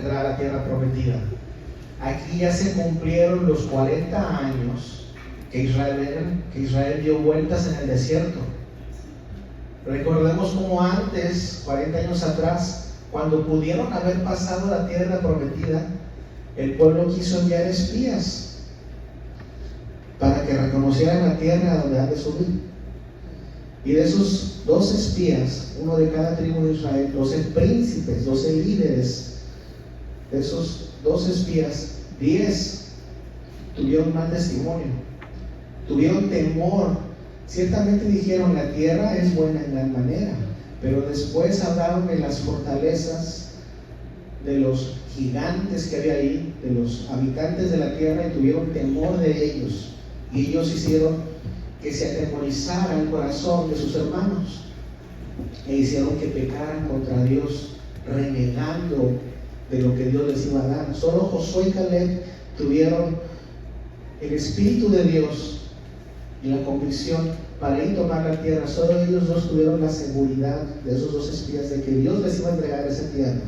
entrar a la tierra prometida. Aquí ya se cumplieron los 40 años que Israel dio vueltas en el desierto. Recordemos como antes, 40 años atrás, cuando pudieron haber pasado la tierra prometida, el pueblo quiso enviar espías para que reconocieran la tierra a donde han de subir. Y de esos 12 espías, uno de cada tribu de Israel, 12 príncipes, 12 líderes, de esos 12 espías, 10 tuvieron mal testimonio, tuvieron temor. Ciertamente dijeron, la tierra es buena en gran manera, pero después hablaron de las fortalezas, de los gigantes que había ahí, de los habitantes de la tierra, y tuvieron temor de ellos. Y ellos hicieron que se atemorizara el corazón de sus hermanos e hicieron que pecaran contra Dios, renegando de lo que Dios les iba a dar. Solo Josué y Caleb tuvieron el Espíritu de Dios y la convicción para ir a tomar la tierra. Solo ellos dos tuvieron la seguridad de esos dos espías de que Dios les iba a entregar esa tierra.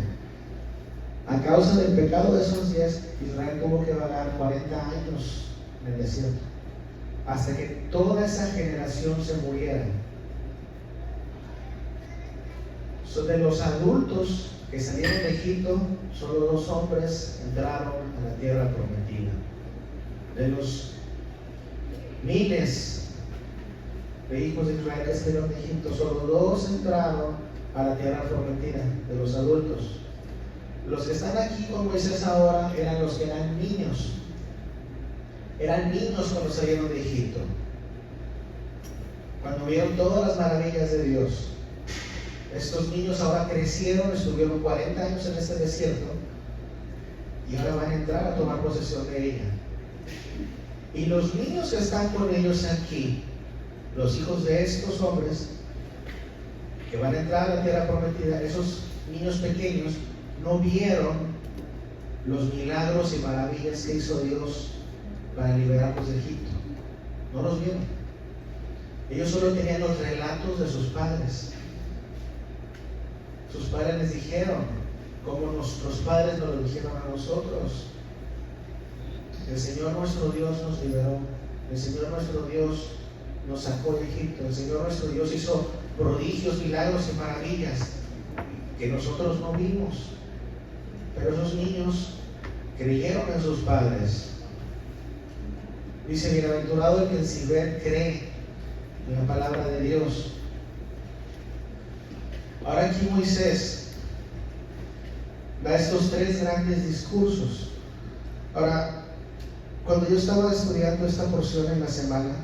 A causa del pecado de esos 10, Israel tuvo que vagar 40 años en el desierto, hasta que toda esa generación se muriera. De los adultos que salieron de Egipto, solo 2 hombres entraron a la tierra prometida. De los miles de hijos de Israel que salieron de Egipto, solo 2 entraron a la tierra prometida, de los adultos. Los que están aquí con Moisés ahora eran los que eran niños. Eran niños cuando salieron de Egipto, cuando vieron todas las maravillas de Dios. Estos niños ahora crecieron, estuvieron 40 años en este desierto y ahora van a entrar a tomar posesión de ella. Y los niños que están con ellos aquí, los hijos de estos hombres que van a entrar a la tierra prometida, esos niños pequeños no vieron los milagros y maravillas que hizo Dios para liberarlos de Egipto. No los vieron. Ellos solo tenían los relatos de sus padres. Sus padres les dijeron, como nuestros padres nos lo dijeron a nosotros. El Señor nuestro Dios nos liberó. El Señor nuestro Dios nos sacó de Egipto. El Señor nuestro Dios hizo prodigios, milagros y maravillas que nosotros no vimos. Pero esos niños creyeron en sus padres. Dice, bienaventurado el que en sí cree en la palabra de Dios. Ahora aquí Moisés da estos 3 grandes discursos. Ahora, cuando yo estaba estudiando esta porción en la semana,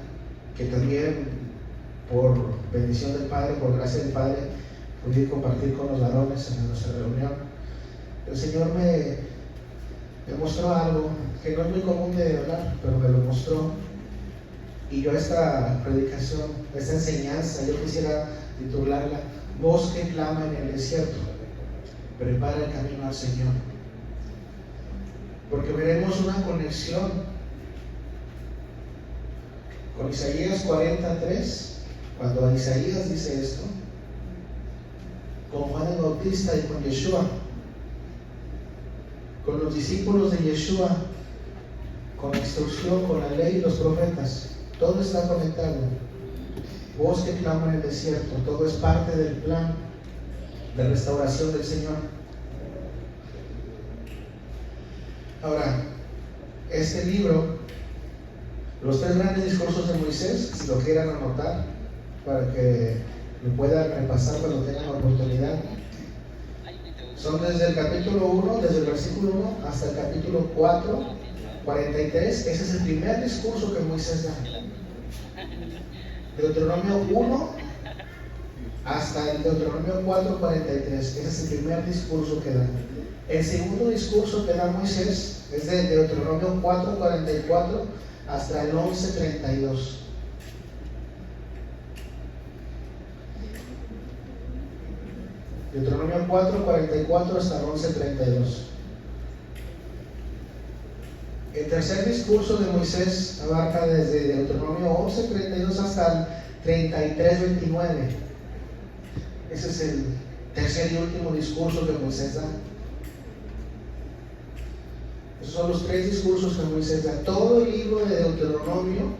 que también por bendición del Padre, por gracia del Padre, pude compartir con los varones en nuestra reunión, el Señor me mostró algo que no es muy común de hablar, pero me lo mostró. Y yo esta predicación, esta enseñanza, yo quisiera titularla Voz que clama en el desierto, prepara el camino al Señor. Porque veremos una conexión con Isaías 43, cuando Isaías dice esto, con Juan el Bautista y con Yeshua, con los discípulos de Yeshua, con la instrucción, con la ley y los profetas. Todo está conectado. Voz que clama en el desierto, todo es parte del plan de restauración del Señor. Ahora, este libro, los 3 grandes discursos de Moisés, si lo quieran anotar para que lo puedan repasar cuando tengan la oportunidad, son desde el capítulo 1, desde el versículo 1 hasta el capítulo 4, 43. Ese es el primer discurso que Moisés da. Deuteronomio 1 hasta el Deuteronomio 4, 43. Ese es el primer discurso que da. El segundo discurso que da Moisés es de Deuteronomio 4, 44 hasta el 11, 32. Deuteronomio 4, 44 hasta el 11, 32. El tercer discurso de Moisés abarca desde Deuteronomio 11, 32 hasta el 33, 29. Ese es el tercer y último discurso que Moisés da. Esos son los 3 discursos que Moisés da. Todo el libro de Deuteronomio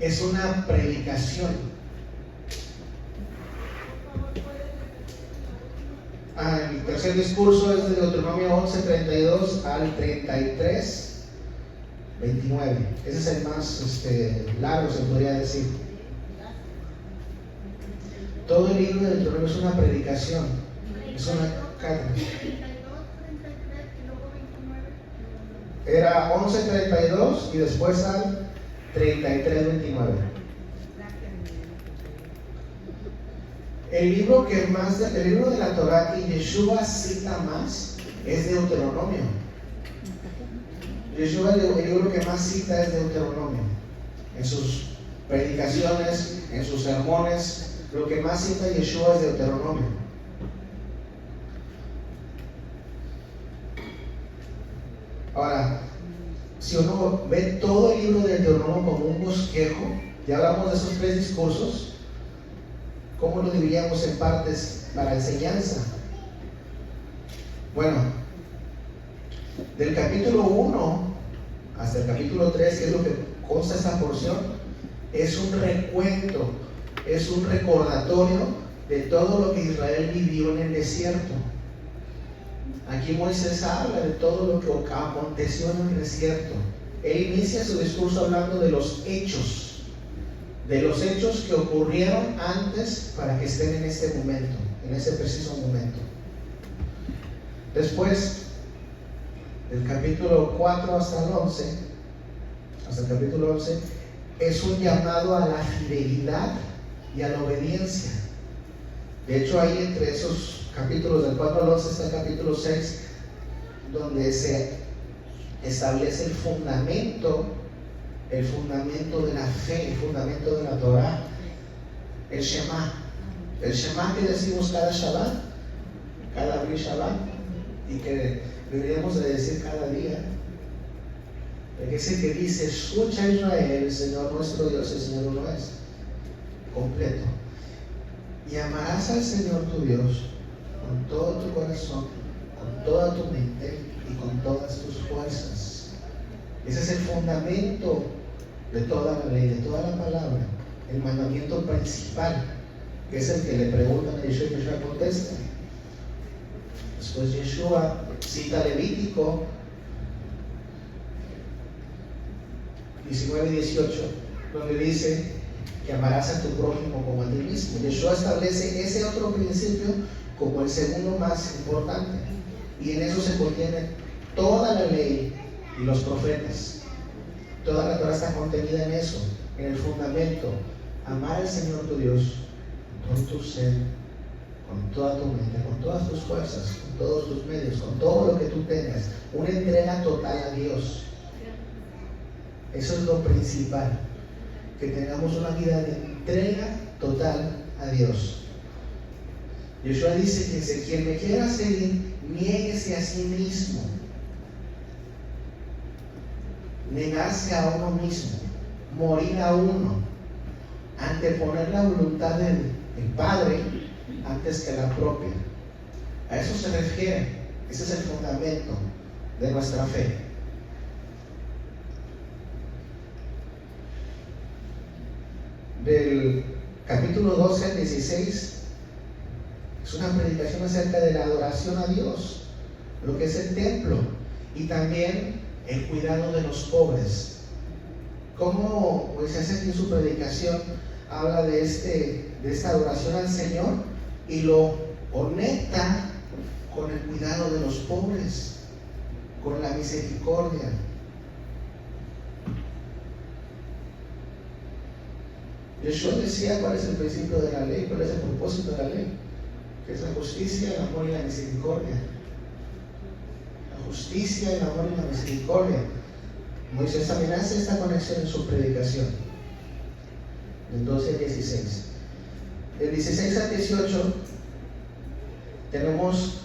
es una predicación. El tercer discurso es de Deuteronomio 11:32 al 33:29. Ese es el más largo, se podría decir. Todo el libro de Deuteronomio es una predicación, es una cátedra. Era 11:32 y después al 33:29. El libro de la Torá que Yeshua cita más es Deuteronomio. Yeshua, el libro que más cita es Deuteronomio. En sus predicaciones, en sus sermones, lo que más cita Yeshua es Deuteronomio. Ahora, si uno ve todo el libro de Deuteronomio como un bosquejo, ya hablamos de esos 3 discursos, ¿cómo lo dividíamos en partes para enseñanza? Bueno, del capítulo 1 hasta el capítulo 3, que es lo que consta esta porción, es un recuento, es un recordatorio de todo lo que Israel vivió en el desierto. Aquí Moisés habla de todo lo que aconteció en el desierto. Él inicia su discurso hablando de los hechos que ocurrieron antes para que estén en este momento, en ese preciso momento. Después, del capítulo 4 hasta el 11, es un llamado a la fidelidad y a la obediencia. De hecho, ahí entre esos capítulos del 4 al 11 está el capítulo 6, donde se establece el fundamento de la fe, el fundamento de la Torah, el Shema que decimos cada Shabbat, cada Abri Shabbat, y que deberíamos de decir cada día. Ese que dice: escucha Israel, el Señor nuestro Dios, el Señor uno es, completo. Y amarás al Señor tu Dios con todo tu corazón, con toda tu mente y con todas tus fuerzas. Ese es el fundamento de toda la ley, de toda la palabra, el mandamiento principal, que es el que le preguntan a Yeshua y Yeshua contesta. Después Yeshua cita Levítico 19 y 18, donde dice que amarás a tu prójimo como a ti mismo. Yeshua establece ese otro principio como el segundo más importante, y en eso se contiene toda la ley y los profetas. Toda la Torah está contenida en eso, en el fundamento: amar al Señor tu Dios con todo tu ser, con toda tu mente, con todas tus fuerzas, con todos tus medios, con todo lo que tú tengas. Una entrega total a Dios. Eso es lo principal, que tengamos una vida de entrega total a Dios. Yeshua dice que quien me quiera seguir, niéguese a sí mismo. Negarse a uno mismo, morir a uno, anteponer la voluntad del Padre antes que la propia. A eso se refiere. Ese es el fundamento de nuestra fe. Del capítulo 12 al 16 es una predicación acerca de la adoración a Dios, lo que es el templo, y también el cuidado de los pobres. Como Moisés aquí en su predicación habla de esta adoración al Señor y lo conecta con el cuidado de los pobres, con la misericordia. Yeshua decía cuál es el principio de la ley, cuál es el propósito de la ley, que es la justicia, el amor y la misericordia. La justicia, el amor y la misericordia. Moisés también hace esta conexión en su predicación, del 12 al 16. Del 16 al 18 tenemos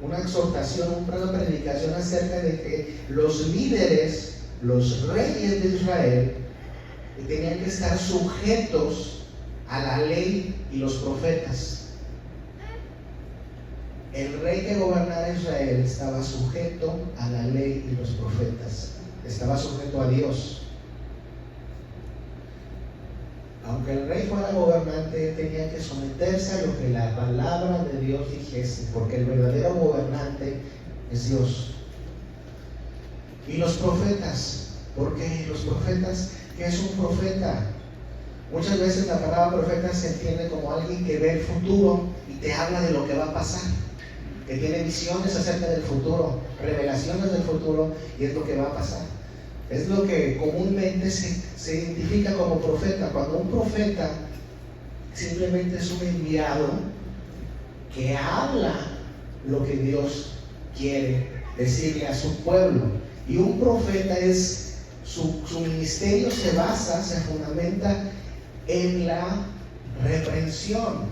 una exhortación, una predicación acerca de que los líderes, los reyes de Israel, tenían que estar sujetos a la ley y los profetas. El rey que gobernara Israel estaba sujeto a la ley y los profetas, estaba sujeto a Dios. Aunque el rey fuera gobernante, tenía que someterse a lo que la palabra de Dios dijese, porque el verdadero gobernante es Dios. Y los profetas, ¿por qué los profetas? ¿Qué es un profeta? Muchas veces la palabra profeta se entiende como alguien que ve el futuro y te habla de lo que va a pasar, que tiene visiones acerca del futuro, revelaciones del futuro, y es lo que va a pasar. Es lo que comúnmente se identifica como profeta. Cuando un profeta simplemente es un enviado que habla lo que Dios quiere decirle a su pueblo. Y un profeta es, su ministerio se basa, se fundamenta en la reprensión,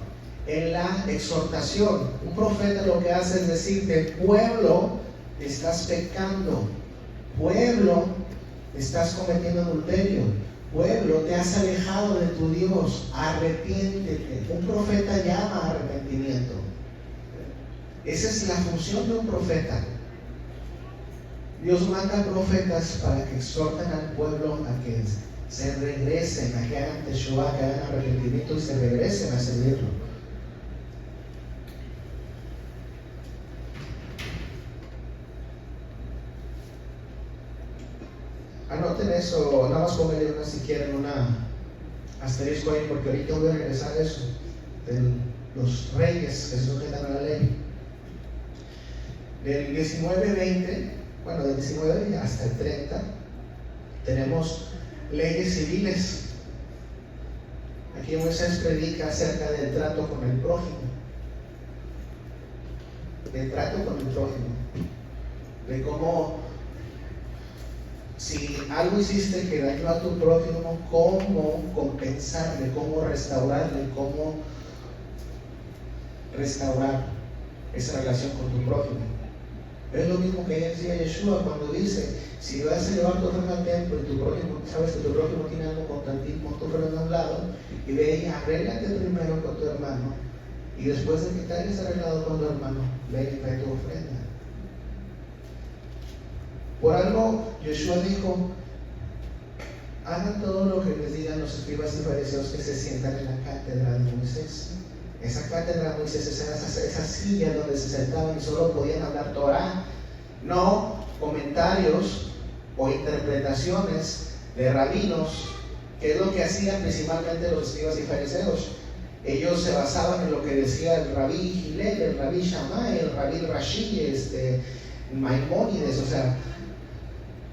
en la exhortación. Un profeta lo que hace es decirte: pueblo, estás pecando, pueblo, estás cometiendo adulterio, pueblo, te has alejado de tu Dios, arrepiéntete. Un profeta llama a arrepentimiento. Esa es la función de un profeta. Dios manda profetas para que exhorten al pueblo a que se regresen, a que hagan teshuva, que hagan arrepentimiento y se regresen a servirlo. Anoten eso, nada más pónganle una, si quieren, una asterisco ahí, porque ahorita voy a regresar a eso, de los reyes que se sujetan a la ley. Del 19-20, bueno, del 19 hasta el 30, tenemos leyes civiles. Aquí Moisés predica acerca del trato con el prójimo. Del trato con el prójimo. De cómo, si algo hiciste que dañó a tu prójimo, cómo compensarle, cómo restaurarle, cómo restaurar esa relación con tu prójimo. Es lo mismo que decía Yeshua cuando dice: si vas a llevar tu ofrenda al templo y tu prójimo, sabes que tu prójimo tiene algo contra ti, pon tu ofrenda a un lado y ve y arréglate primero con tu hermano, y después de que te hayas arreglado con tu hermano, ve y trae tu ofrenda. Por algo Yeshua dijo: hagan todo lo que les digan los escribas y fariseos que se sientan en la cátedra de Moisés. Esa cátedra de Moisés, esa silla donde se sentaban y solo podían hablar Torah, no comentarios o interpretaciones de rabinos, que es lo que hacían principalmente los escribas y fariseos. Ellos se basaban en lo que decía el rabí Hillel, el rabí Shammai, el rabí Rashi, Maimónides. O sea,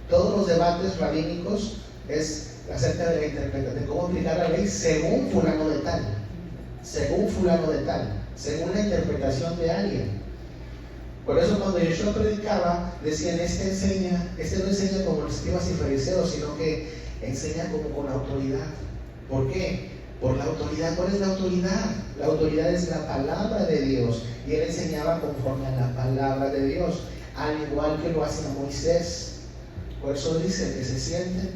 todos los debates rabínicos es acerca de la interpretación, de cómo aplicar la ley según fulano de tal, según fulano de tal, según la interpretación de alguien. Por eso cuando Yeshua predicaba, decían: este no enseña como los escribas y fariseos, sino que enseña como con autoridad. ¿Por qué? Por la autoridad. ¿Cuál es la autoridad? La autoridad es la palabra de Dios, y él enseñaba conforme a la palabra de Dios, al igual que lo hacía Moisés. Por eso dice que se sienten,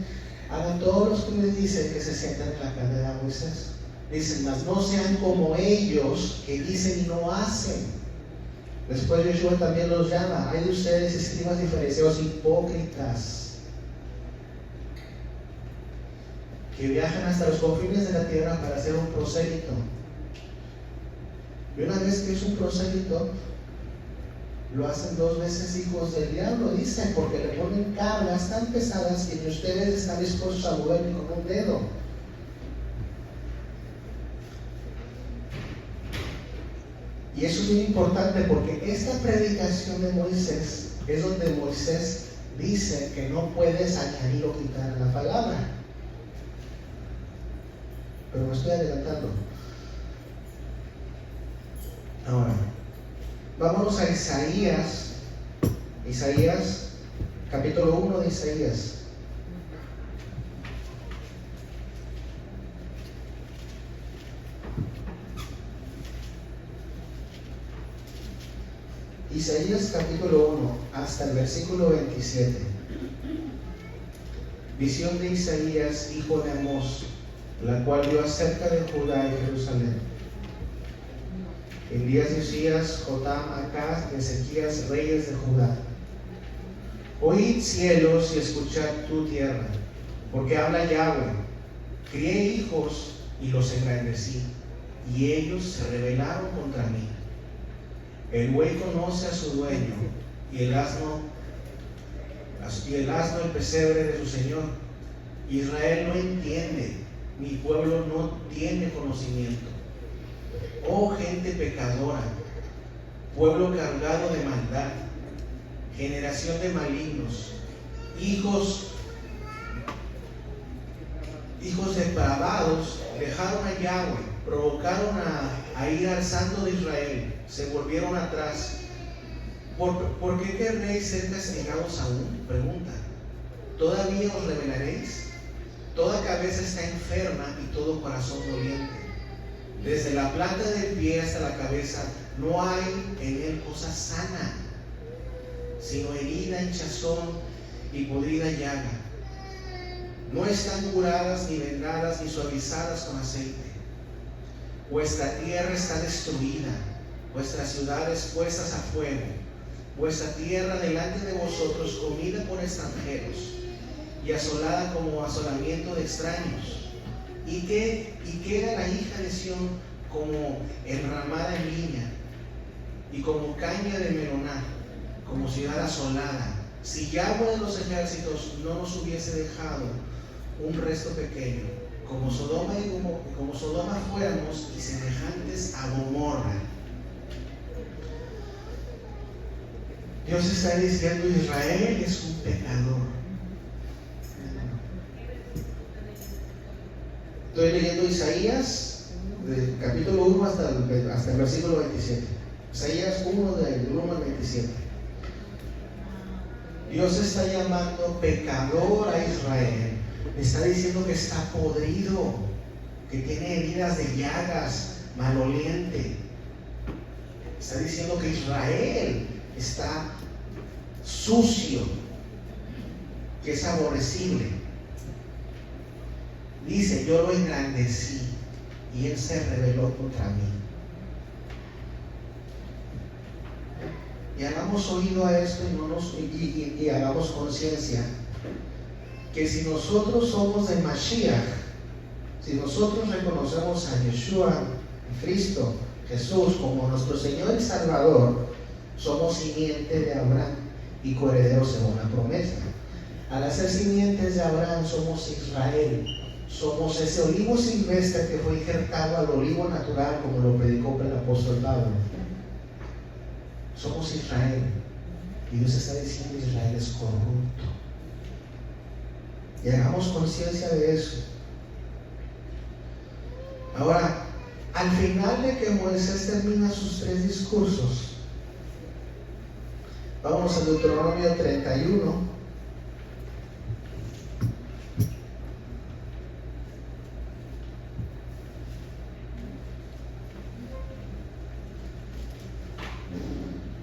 hagan todos los que les dicen que se sientan en la cátedra de Moisés. Dicen: mas no sean como ellos, que dicen y no hacen. Después Yeshua también los llama: hay de ustedes, escribas y fariseos hipócritas, que viajan hasta los confines de la tierra para hacer un prosélito. Y una vez que es un prosélito, lo hacen 2 veces hijos del diablo, dicen, porque le ponen cargas tan pesadas que ni ustedes están dispuestos a mover ni con un dedo. Y eso es muy importante, porque esta predicación de Moisés es donde Moisés dice que no puedes añadir o quitar la palabra. Pero me estoy adelantando. Ahora, vámonos a Isaías, capítulo 1 de Isaías. Isaías capítulo 1 hasta el versículo 27. Visión de Isaías, hijo de Amós, la cual vio acerca de Judá y Jerusalén. en días de Usías, Jotam, Acaz y Ezequías, reyes de Judá. Oíd cielos y escuchad tu tierra, porque habla Yahweh. Crié hijos y los engrandecí, y ellos se rebelaron contra mí. El buey conoce a su dueño, y el asno el pesebre de su señor. Israel no entiende, mi pueblo no tiene conocimiento. Oh gente pecadora, pueblo cargado de maldad, generación de malignos, hijos depravados, dejaron a Yahweh, provocaron a ir al Santo de Israel, se volvieron atrás. ¿Por qué querréis ser castigados aún? Pregunta. ¿Todavía os rebelaréis? Toda cabeza está enferma y todo corazón doliente. Desde la planta del pie hasta la cabeza no hay en él cosa sana, sino herida, hinchazón y podrida llaga. No están curadas, ni vendadas, ni suavizadas con aceite. Vuestra tierra está destruida, vuestras ciudades puestas a fuego, vuestra tierra delante de vosotros comida por extranjeros y asolada como asolamiento de extraños. ¿Y queda la hija de Sión como enramada en viña y como caña de Meroná, como ciudad asolada? Si Yahweh de los ejércitos no nos hubiese dejado un resto pequeño, como Sodoma fuéramos y semejantes a Gomorra. Dios está diciendo: Israel es un pecador. Estoy leyendo Isaías, del capítulo 1 hasta el versículo 27. Isaías 1, del 1 al 27. Dios está llamando pecador a Israel. Está diciendo que está podrido, que tiene heridas de llagas, maloliente. Está diciendo que Israel está sucio, que es aborrecible. Dice: yo lo engrandecí y él se rebeló contra mí. Y hagamos oído a esto y hagamos conciencia que si nosotros somos de Mashiach, si nosotros reconocemos a Yeshua, Cristo, Jesús como nuestro Señor y Salvador, somos simiente de Abraham y coherederos según la promesa. Al hacer simientes de Abraham somos Israel, somos ese olivo silvestre que fue injertado al olivo natural, como lo predicó el apóstol Pablo. Somos Israel, y Dios está diciendo: Israel es corrupto. Y hagamos conciencia de eso. Ahora, al final de que Moisés termina sus 3 discursos, vámonos a Deuteronomio 31.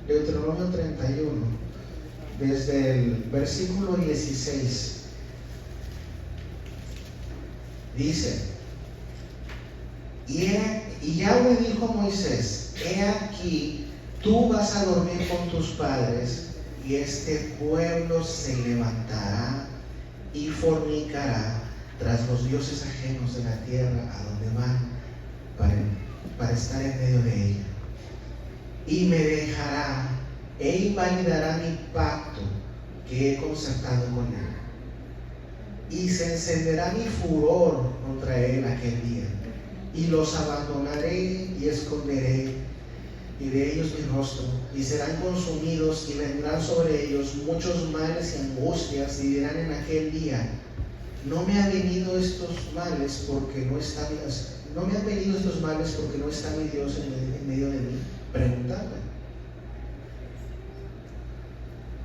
Deuteronomio 31, desde el versículo 16. Dice: y Yahweh dijo a Moisés: he aquí, tú vas a dormir con tus padres, y este pueblo se levantará y fornicará tras los dioses ajenos de la tierra a donde van para estar en medio de ella. Y me dejará e invalidará mi pacto que he concertado con él. Y se encenderá mi furor contra él aquel día, y los abandonaré y esconderé y de ellos mi rostro, y serán consumidos, y vendrán sobre ellos muchos males y angustias, y dirán en aquel día: no me han venido estos males porque no está mi Dios en medio de mí. Preguntadme.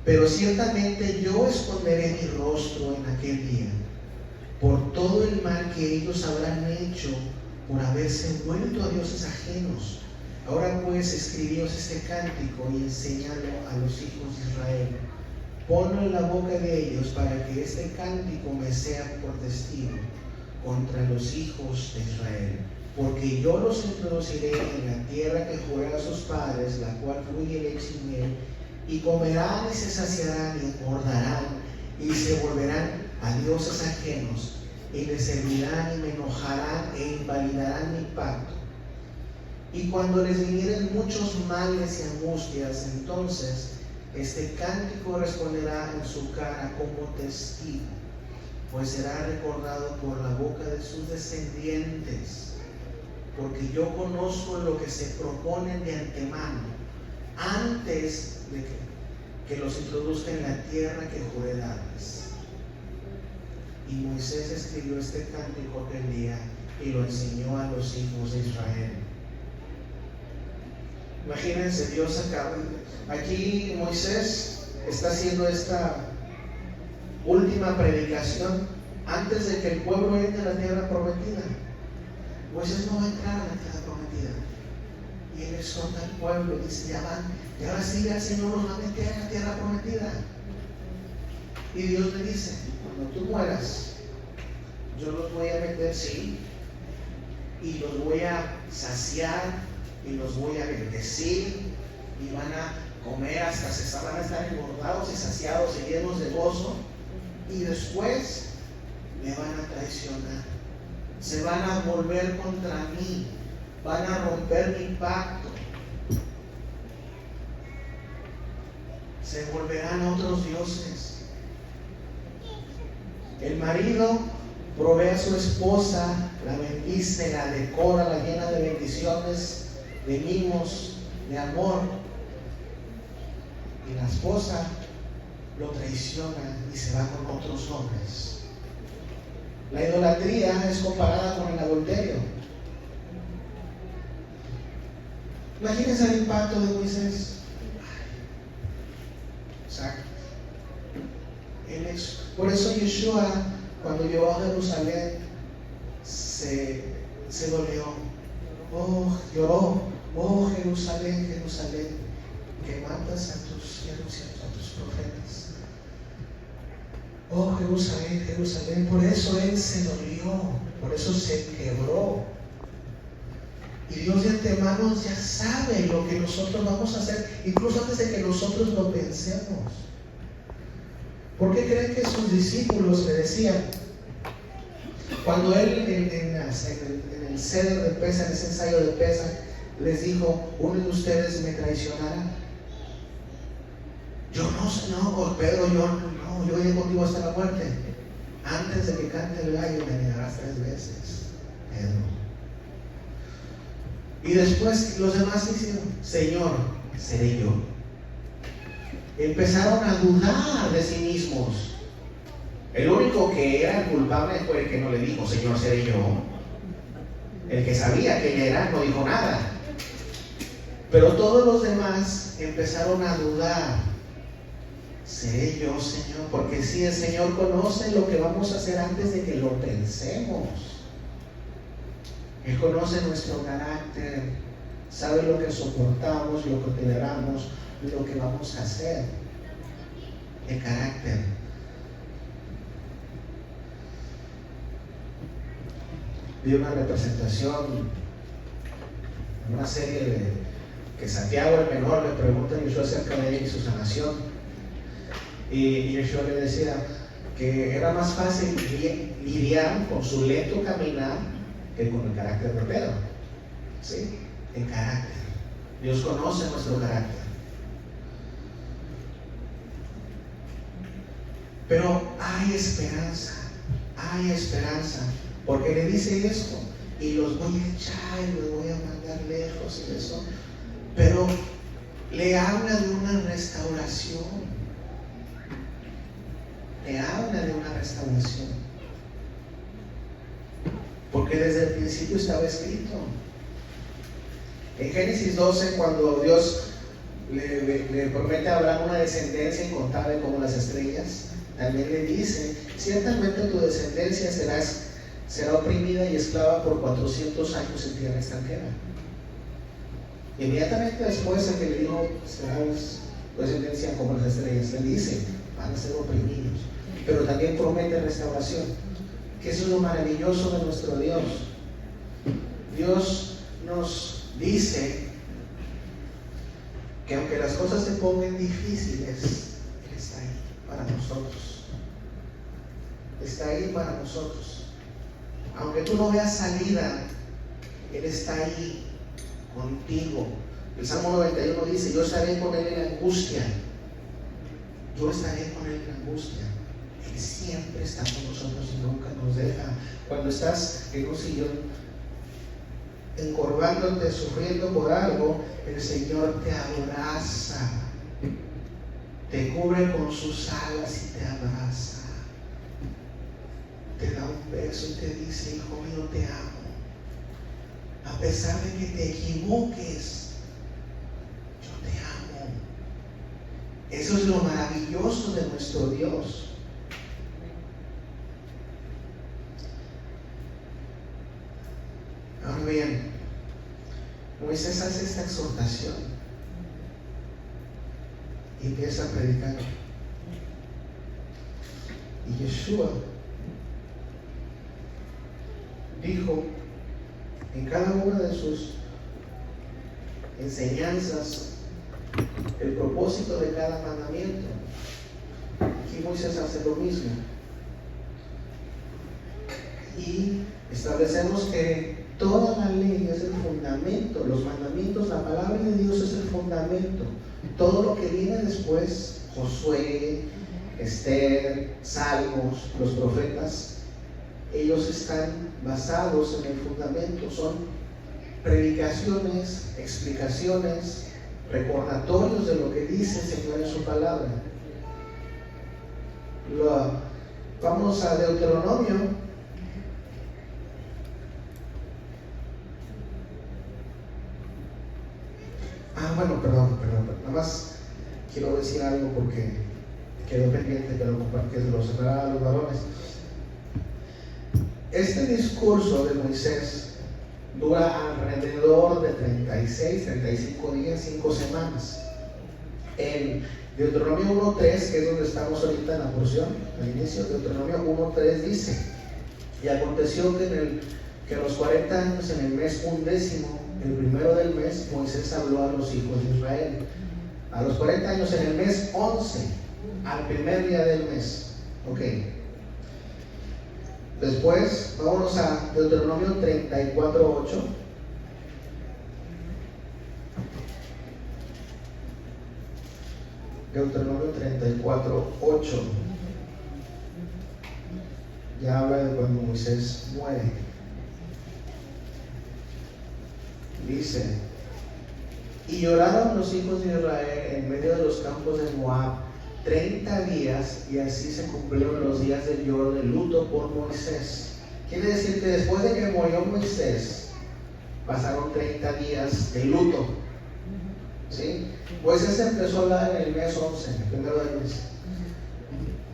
Pero ciertamente yo esconderé mi rostro en aquel día por todo el mal que ellos habrán hecho por haberse vuelto a dioses ajenos. Ahora pues, escribíos este cántico y enséñalo a los hijos de Israel. Ponlo en la boca de ellos para que este cántico me sea por testigo contra los hijos de Israel. porque yo los introduciré en la tierra que juré a sus padres, la cual fluye leche y miel, y comerán y se saciarán y engordarán y se volverán a dioses ajenos y les servirán y me enojarán e invalidarán mi pacto. Y cuando les vinieren muchos males y angustias, entonces este cántico responderá en su cara como testigo, pues será recordado por la boca de sus descendientes, porque yo conozco lo que se proponen de antemano, antes de que los introduzca en la tierra que juré darles. Y Moisés escribió este cántico aquel día y lo enseñó a los hijos de Israel. Imagínense, Dios acaba. Aquí Moisés está haciendo esta última predicación antes de que el pueblo entre a la tierra prometida. Moisés no va a entrar a la tierra prometida. Y él exhorta al pueblo y dice: ya ahora sí el Señor los va a meter en la tierra prometida. Y Dios le dice: cuando tú mueras, yo los voy a meter, sí, y los voy a saciar y los voy a bendecir y van a comer hasta van a estar engordados y saciados y llenos de gozo, y después me van a traicionar, se van a volver contra mí, van a romper mi pacto, se volverán otros dioses. El marido provee a su esposa, la bendice, la decora, la llena de bendiciones, de mimos, de amor. Y la esposa lo traiciona y se va con otros hombres. La idolatría es comparada con el adulterio. Imagínense el impacto de Moisés. Exacto. Por eso Yeshua, cuando llegó a Jerusalén, se dolió. Lloró. Oh Jerusalén, Jerusalén, que matas a tus siervos y a tus profetas. Oh Jerusalén, Jerusalén. Por eso él se dolió, por eso se quebró. Y Dios de antemano ya sabe lo que nosotros vamos a hacer, incluso antes de que nosotros lo pensemos. ¿Por qué creen que sus discípulos le decían? Cuando él en el ceder de Pesa, en ese ensayo de Pesa, les dijo: uno de ustedes me traicionará. Yo no, Pedro, yo iré contigo hasta la muerte. Antes de que cante el gallo me negarás 3 veces, Pedro. Y después los demás hicieron: Señor, seré yo. Empezaron a dudar de sí mismos. El único que era el culpable fue el que no le dijo: Señor, seré yo. El que sabía que él era no dijo nada. Pero todos los demás empezaron a dudar: ¿seré yo, Señor? Porque si el Señor conoce lo que vamos a hacer antes de que lo pensemos. Él conoce nuestro carácter, sabe lo que soportamos, lo que toleramos, lo que vamos a hacer. El carácter. Vi una representación, una serie que Santiago el menor le pregunta a Yeshua acerca de él y su sanación, y Yeshua le decía que era más fácil lidiar con su lento caminar que con el carácter de Pedro. ¿Sí? El carácter. Dios conoce nuestro carácter. Pero hay esperanza, porque le dice esto: y los voy a echar y los voy a mandar lejos y eso. Pero le habla de una restauración. Porque desde el principio estaba escrito. En Génesis 12, cuando Dios le promete a Abraham una descendencia incontable como las estrellas, también le dice: ciertamente tu descendencia será oprimida y esclava por 400 años en tierra extranjera. Inmediatamente después de que le dijo: serás descendencia como las estrellas, le dice: van a ser oprimidos. Pero también promete restauración, que eso es lo maravilloso de nuestro Dios. Dios nos dice que aunque las cosas se pongan difíciles, Él está ahí para nosotros. Está ahí para nosotros. Aunque tú no veas salida, Él está ahí contigo. El Salmo 91 dice: yo estaré con Él en la angustia. Yo estaré con Él en la angustia. Él siempre está con nosotros y nunca nos deja. Cuando estás en un sillón encorvándote, sufriendo por algo, el Señor te abraza, te cubre con sus alas y te abraza, te da un beso y te dice: hijo mío, te amo. A pesar de que te equivoques, yo te amo. Eso es lo maravilloso de nuestro Dios. Ahora bien, Moisés hace esta exhortación y empieza a predicar. Y Yeshua dijo en cada una de sus enseñanzas el propósito de cada mandamiento. Aquí Moisés hace lo mismo. Y establecemos que toda la ley es el fundamento, los mandamientos, la palabra de Dios es el fundamento. Todo lo que viene después, Josué, Esther, Salmos, los profetas, ellos están basados en el fundamento. Son predicaciones, explicaciones, recordatorios de lo que dice el Señor en su palabra. Vamos a Deuteronomio. Perdón, nada más quiero decir algo porque quedó pendiente que se lo separara a los varones. Este discurso de Moisés dura alrededor de 35 días, 5 semanas. En Deuteronomio 1:3, que es donde estamos ahorita en la porción, al inicio, Deuteronomio 1:3 dice: y aconteció que en los 40 años, en el mes 11, el primero del mes, Moisés habló a los hijos de Israel. A los 40 años, en el mes 11, al primer día del mes. Ok. Después, vámonos a Deuteronomio 34:8. Deuteronomio 34:8. Ya habla de cuando Moisés muere. Dice: y lloraron los hijos de Israel en medio de los campos de Moab 30 días, y así se cumplieron los días del lloro, del luto por Moisés. Quiere decir que después de que murió Moisés, pasaron 30 días de luto. ¿Sí? Moisés empezó a hablar en el mes 11, el primero del mes.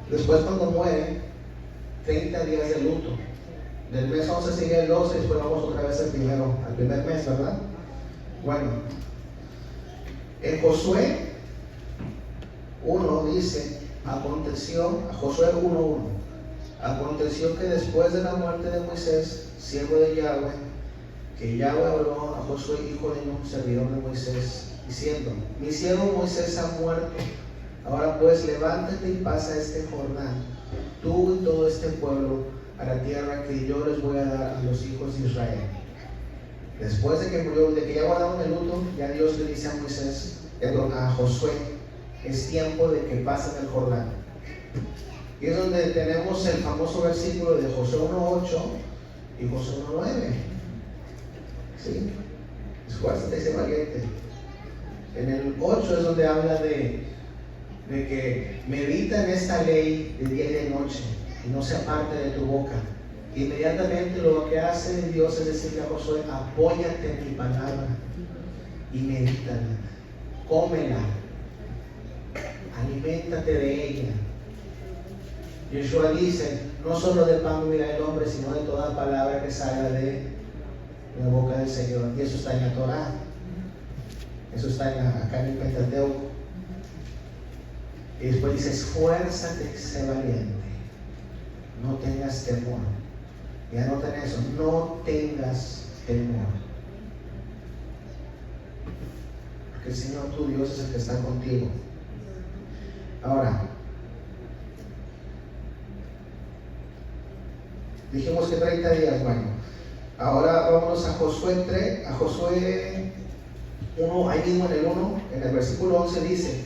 Después, cuando muere, 30 días de luto. Del mes 11 sigue el 12, y después vamos otra vez al primer mes, ¿verdad? Bueno, en Josué 1 dice: aconteció, a Josué 1:1, aconteció que después de la muerte de Moisés, siervo de Yahweh, que Yahweh habló a Josué, hijo de Nun, servidor de Moisés, diciendo: mi siervo Moisés ha muerto. Ahora pues, levántate y pasa este Jordán, tú y todo este pueblo, a la tierra que yo les voy a dar a los hijos de Israel. Después de que murió, de que ya guardaron el luto, ya Dios le dice a Josué: es tiempo de que pasen el Jordán. Y es donde tenemos el famoso versículo de Josué 1:8 y Josué 1:9. ¿Sí? Esfuérzate y sé valiente. En el 8 es donde habla de que medita en esta ley de día y de noche, y no se aparte de tu boca. Inmediatamente lo que hace Dios es decirle a Josué: apóyate en mi palabra y medítala, cómela, aliméntate de ella. Yeshua dice: no solo de pan vivirá el hombre, sino de toda palabra que salga de la boca del Señor. Y eso está en la Torah, eso está acá en el Pentateuco. Y después dice: esfuérzate y sé valiente, no tengas temor. Y anoten eso: no tengas temor. Porque el Señor tu Dios es el que está contigo. Ahora, dijimos que 30 días, bueno. Ahora vámonos a Josué 1, ahí mismo en el 1, en el versículo 11 dice: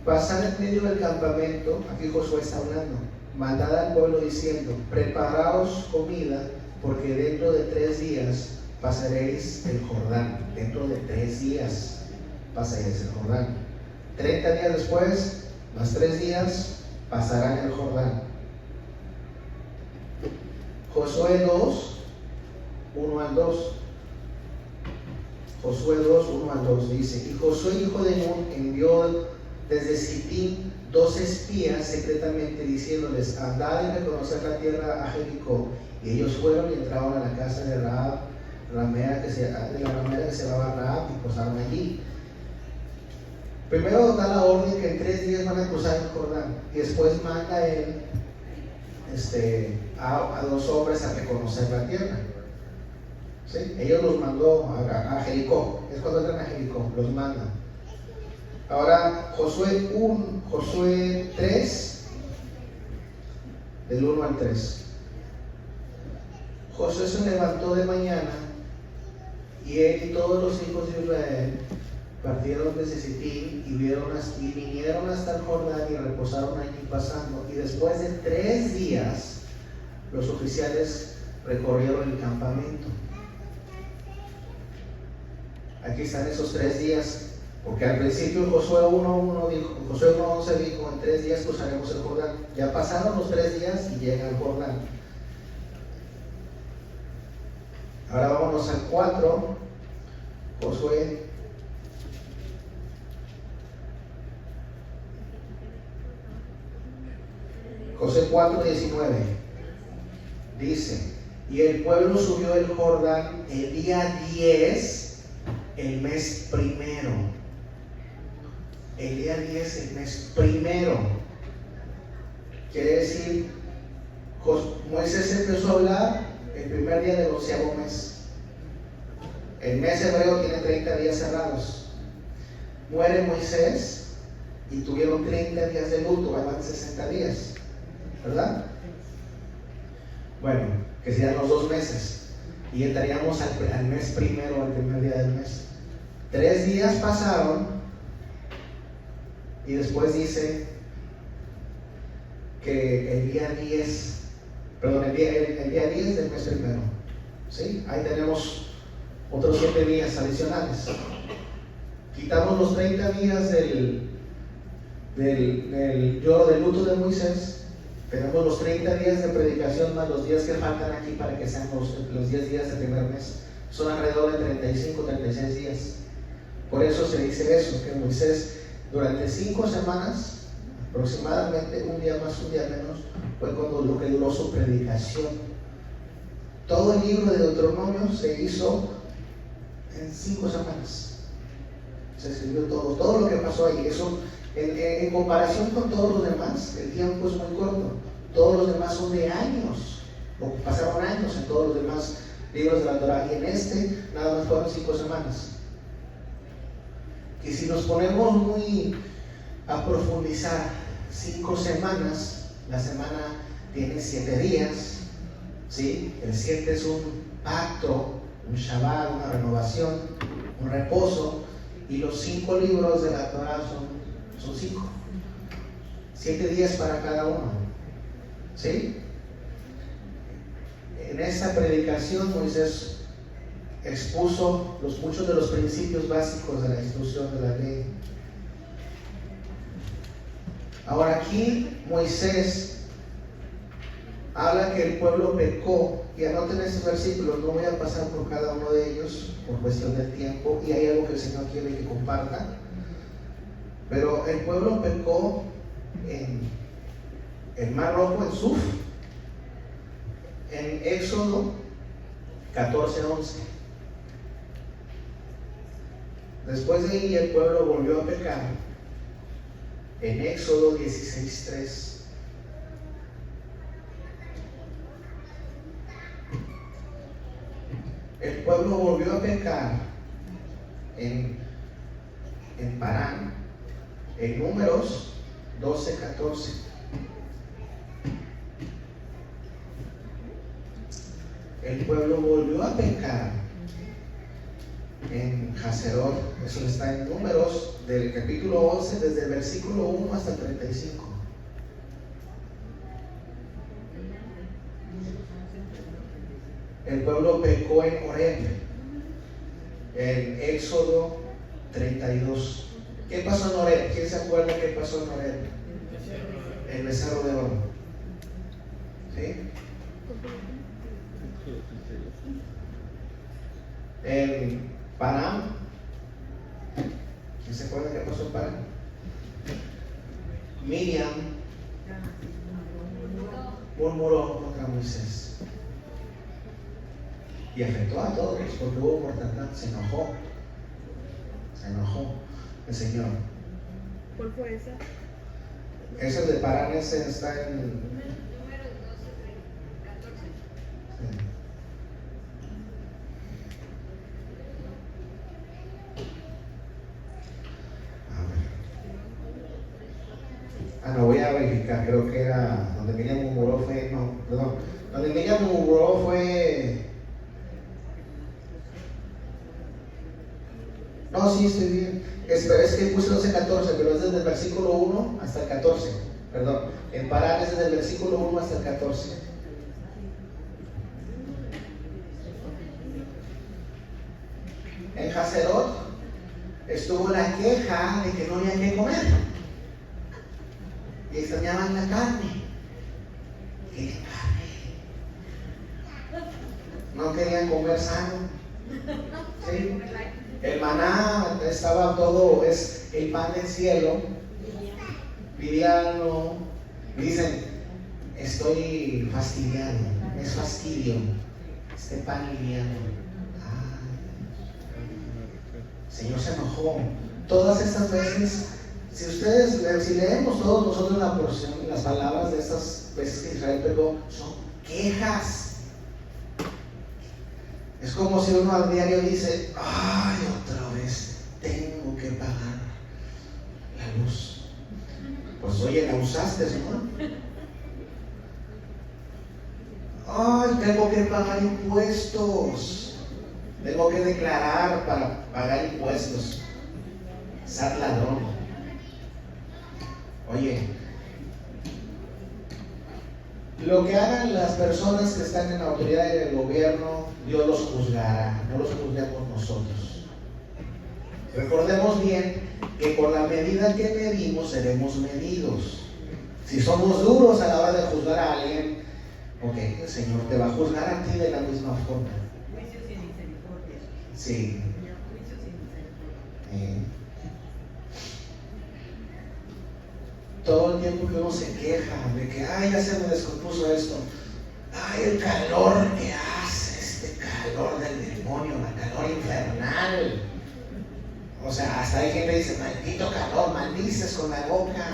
pasad en medio del campamento, aquí Josué está hablando, mandad al pueblo diciendo: preparaos comida, porque dentro de 3 días pasaréis el Jordán. Dentro de 3 días pasaréis el Jordán. 30 días después, más 3 días, pasarán el Jordán. Josué 2, 1 al 2. Josué 2, 1 al 2 dice: y Josué hijo de Nun envió desde Sittim 2 espías secretamente, diciéndoles: andad y reconocer la tierra a Jericó. Y ellos fueron y entraron a la casa de Rahab, la ramera que se llamaba Rahab, y posaron allí. Primero da la orden que en 3 días van a cruzar el Jordán, y después manda él a 2 hombres a reconocer la tierra. ¿Sí? Ellos los mandó a Jericó, es cuando entran a Jericó, los mandan. Ahora Josué 3, del 1 al 3. Josué se levantó de mañana, y él y todos los hijos de Israel partieron desde Sittim y vinieron hasta el Jordán y reposaron allí pasando. Y después de 3 días, los oficiales recorrieron el campamento. Aquí están esos 3 días, porque al principio Josué 1:11 dijo: en 3 días cruzaremos el Jordán. Ya pasaron los 3 días y llega al Jordán. Ahora vámonos al 4, Josué 4:19 dice: y el pueblo subió el Jordán el día 10, el mes primero. El día 10, el mes primero. Quiere decir, Moisés empezó a hablar el primer día del 11º mes. El mes hebreo tiene 30 días cerrados. Muere Moisés y tuvieron 30 días de luto, van 60 días, ¿verdad? Bueno, que serían los 2 meses. Y entraríamos al mes primero, al primer día del mes. 3 días pasaron, y después dice que el día 10 del mes primero. ¿Sí? Ahí tenemos otros 7 días adicionales. Quitamos los 30 días del luto de Moisés. Tenemos los 30 días de predicación más los días que faltan aquí para que sean los 10 días del primer mes. Son alrededor de 35-36 días. Por eso se dice eso, que Moisés durante 5 semanas, aproximadamente, un día más, un día menos, fue cuando lo que duró su predicación. Todo el libro de Deuteronomio se hizo en 5 semanas. Se escribió todo lo que pasó ahí. Eso, en comparación con todos los demás, el tiempo es muy corto. Todos los demás son de años, o pasaron años en todos los demás libros de la Torah, y en este nada más fueron 5 semanas. Y si nos ponemos muy a profundizar, 5 semanas, la semana tiene 7 días, ¿sí? El 7 es un pacto, un Shabbat, una renovación, un reposo, y los 5 libros de la Torah son 5. 7 días para cada uno, ¿sí? En esta predicación Moisés expuso muchos de los principios básicos de la instrucción de la ley. Ahora aquí Moisés habla que el pueblo pecó, y anoten estos versículos, no voy a pasar por cada uno de ellos por cuestión del tiempo, y hay algo que el Señor quiere que comparta. Pero el pueblo pecó en el Mar Rojo, en Suf, en Éxodo 14:11. Después de ahí el pueblo volvió a pecar en Éxodo 16:3. pueblo volvió a pecar en Parán, en Números 12:14. El pueblo volvió a pecar en Haserot. Eso está en Números del capítulo 11, desde el versículo 1 hasta el 35. El pueblo pecó en Horeb, en Éxodo 32. ¿Qué pasó en Horeb? ¿Quién se acuerda qué pasó en Horeb? El becerro de oro. ¿Sí? En Parán, ¿quién se acuerda qué pasó en Parán? Miriam murmuró contra Moisés y afectó a todos porque hubo mortandad. Se enojó el Señor. ¿Cuál fue esa? Ese de Parán, ese está en Números 12, 14. sí. No voy a verificar, creo que era donde Miriam murmuró fue, no, perdón, donde Miriam murmuró fue, no, sí, estoy bien, es que puse 12:14, pero es desde el versículo 1 hasta el 14, perdón, en Parán es desde el versículo 1 hasta el 14. En Haserot estuvo la queja de que no había que comer. Y extrañaban la carne. ¿Qué carne? No querían comer sano. ¿Sí? El maná estaba todo, es el pan del cielo. Liviano. Dicen, estoy fastidiado. Es fastidio. Este pan liviano. El Señor se enojó. Todas estas veces. Si leemos todos nosotros la porción, las palabras de estas veces que Israel pecó, son quejas. Es como si uno al diario dice, ay, otra vez tengo que pagar la luz. Pues oye, la usaste, ¿no? Ay, tengo que pagar impuestos. Tengo que declarar para pagar impuestos. Ser ladrón. Oye, lo que hagan las personas que están en la autoridad del gobierno, Dios los juzgará, no los juzgamos nosotros. Recordemos bien que con la medida que medimos seremos medidos. Si somos duros a la hora de juzgar a alguien, ok, el Señor te va a juzgar a ti de la misma forma. Juicio sin misericordia. Sí. Juicio sin misericordia. Todo el tiempo que uno se queja de que, ay, ya se me descompuso esto, ay, el calor que hace, este calor del demonio, el calor infernal. O sea, hasta hay gente que dice, maldito calor, maldices con la boca.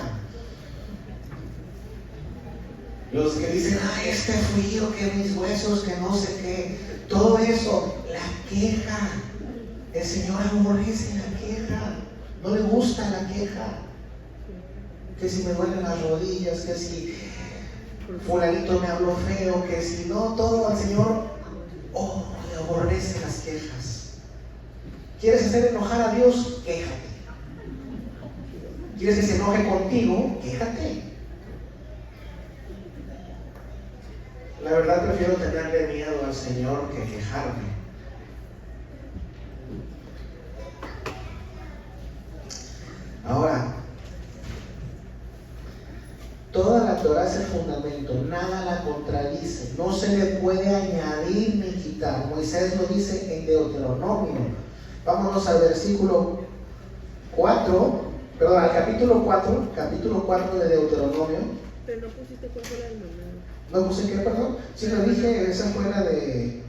Los que dicen, ay, este frío, que mis huesos, que no sé qué, todo eso, la queja. El Señor aborrece la queja, no le gusta la queja. Que si me duelen las rodillas, que si fulanito me habló feo, que si no, todo al Señor, le aborrece las quejas. ¿Quieres hacer enojar a Dios? Quéjate. ¿Quieres que se enoje contigo? Quéjate. La verdad prefiero tenerle miedo al Señor que quejarme. Ahora, toda la Torah es el fundamento, nada la contradice, no se le puede añadir ni quitar. Moisés lo dice en Deuteronomio. Vámonos al versículo 4, perdón, al capítulo 4 de Deuteronomio. Pero no pusiste cuál fue la del maná. ¿No puse qué, perdón? Sí, lo dije, esa fue la de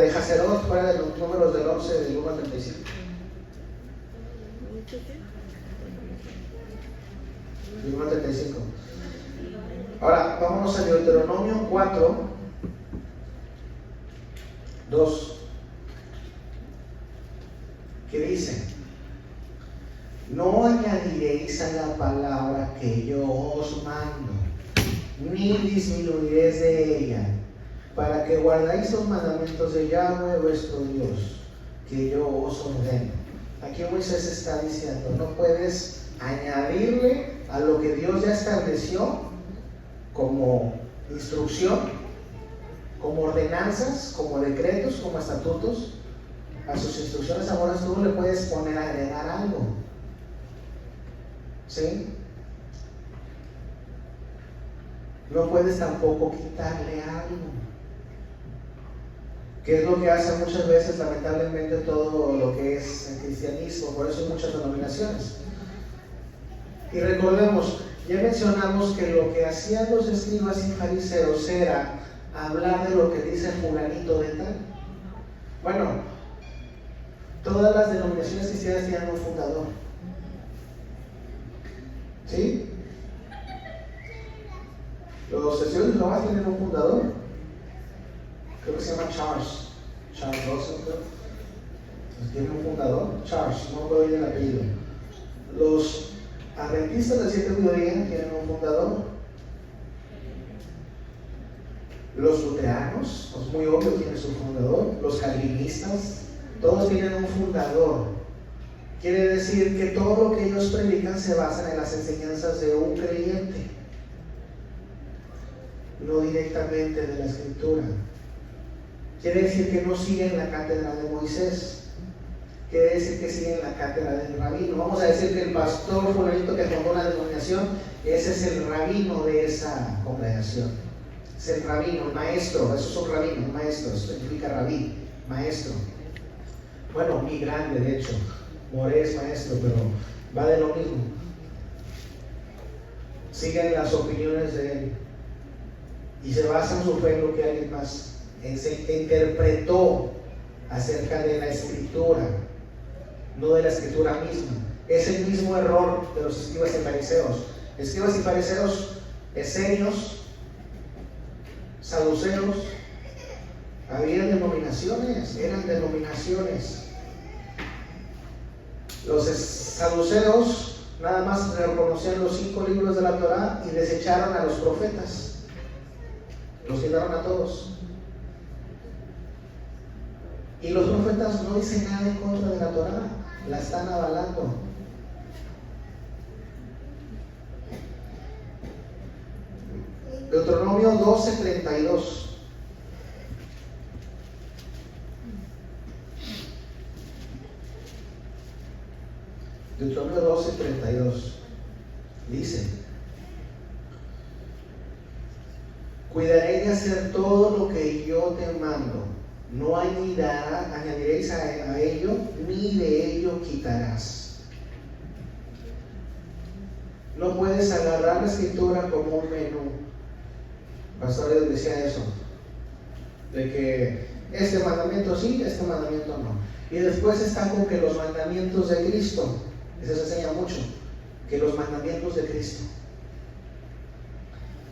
Haserot, fuera de los números del 11, del 1 al 35. Del 1 al 35. Ahora, vámonos a Deuteronomio 4, 2, que dice: no añadiréis a la palabra que yo os mando, ni disminuiréis de ella, para que guardáis los mandamientos de Yahweh vuestro Dios, que yo os ordeno. Aquí Moisés está diciendo, no puedes añadirle a lo que Dios ya estableció como instrucción, como ordenanzas, como decretos, como estatutos. A sus instrucciones ahora tú no le puedes poner a agregar algo. ¿Sí? No puedes tampoco quitarle algo. Que es lo que hace muchas veces, lamentablemente, todo lo que es el cristianismo. Por eso hay muchas denominaciones. Y recordemos, ya mencionamos que lo que hacían los escribas y fariseos era hablar de lo que dice fulanito de tal. Bueno, todas las denominaciones cristianas tienen un fundador. ¿Sí? Los testigos de Jehová tienen un fundador. Creo que se llama Charles Russell, creo. Tiene un fundador, Charles, no puedo oír el apellido. Los adventistas del séptimo día tienen un fundador. Los luteranos, es muy obvio, tienen su fundador. Los calvinistas, todos tienen un fundador. Quiere decir que todo lo que ellos predican se basa en las enseñanzas de un creyente, no directamente de la Escritura. Quiere decir que no siguen la cátedra de Moisés. Quiere decir que siguen la cátedra del rabino. Vamos a decir que el pastor fulanito que fundó una denominación, ese es el rabino de esa congregación. Es el rabino, el maestro. Eso es un rabino, un maestro. Eso significa rabí, maestro. Bueno, muy grande, de hecho. Moré es maestro, pero va de lo mismo. Siguen las opiniones de él y se basan su fe en lo que alguien más se interpretó acerca de la Escritura, no de la Escritura misma. Es el mismo error de los escribas y fariseos. Escribas y fariseos, esenios, saduceos, había denominaciones, eran denominaciones. Los saduceos nada más reconocían los 5 libros de la Torá y desecharon a los profetas, los quitaron a todos. Y los profetas no dicen nada en contra de la Torá, la están avalando. Deuteronomio 12:32. Deuteronomio 12:32 dice: cuidaré de hacer todo lo que yo te mando. No añadiréis a ello, ni de ello quitarás. No puedes agarrar la Escritura como un menú. Pastor decía eso, de que este mandamiento sí, este mandamiento no. Y después está con que los mandamientos de Cristo, eso se enseña mucho, que los mandamientos de Cristo.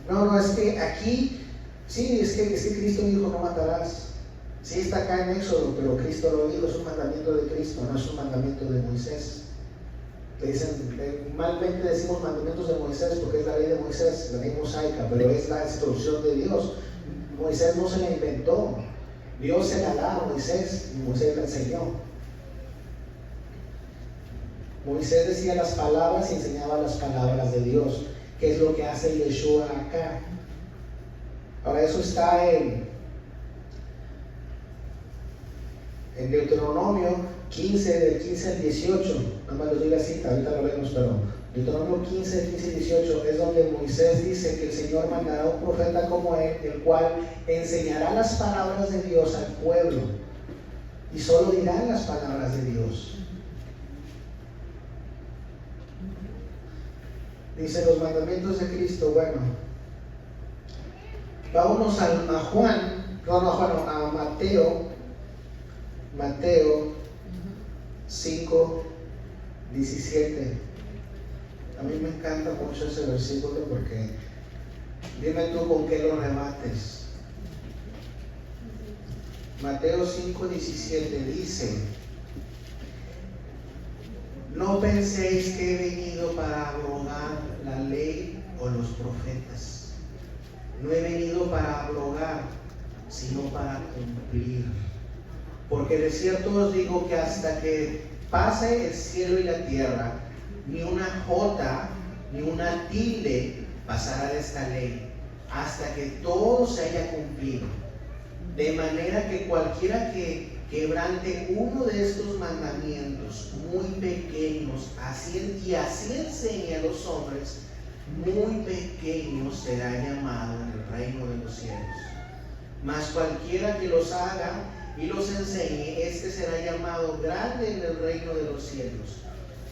No, es que aquí, sí, es que Cristo dijo no matarás. Sí está acá en Éxodo, pero Cristo lo dijo, es un mandamiento de Cristo, no es un mandamiento de Moisés. Le dicen, malmente decimos mandamientos de Moisés porque es la ley de Moisés, la ley mosaica, pero es la instrucción de Dios. Moisés no se la inventó, Dios se la da a Moisés y Moisés la enseñó. Moisés decía las palabras y enseñaba las palabras de Dios, que es lo que hace Yeshua acá. Ahora eso está en Deuteronomio 15, del 15 al 18, nada más lo digo así, ahorita lo vemos, pero Deuteronomio 15, 15 y 18 es donde Moisés dice que el Señor mandará un profeta como él, el cual enseñará las palabras de Dios al pueblo, y solo dirán las palabras de Dios. Dice los mandamientos de Cristo. Bueno, vámonos a Mateo 5, 17. A mí me encanta mucho ese versículo porque dime tú con qué lo rebates. Mateo 5:17 dice: no penséis que he venido para abrogar la ley o los profetas. No he venido para abrogar, sino para cumplir. Porque de cierto os digo que hasta que pase el cielo y la tierra, ni una jota ni una tilde pasará de esta ley, hasta que todo se haya cumplido. De manera que cualquiera que quebrante uno de estos mandamientos muy pequeños, y así enseñe a los hombres, muy pequeño será llamado en el reino de los cielos. Mas cualquiera que los haga y los enseñe, este será llamado grande en el reino de los cielos.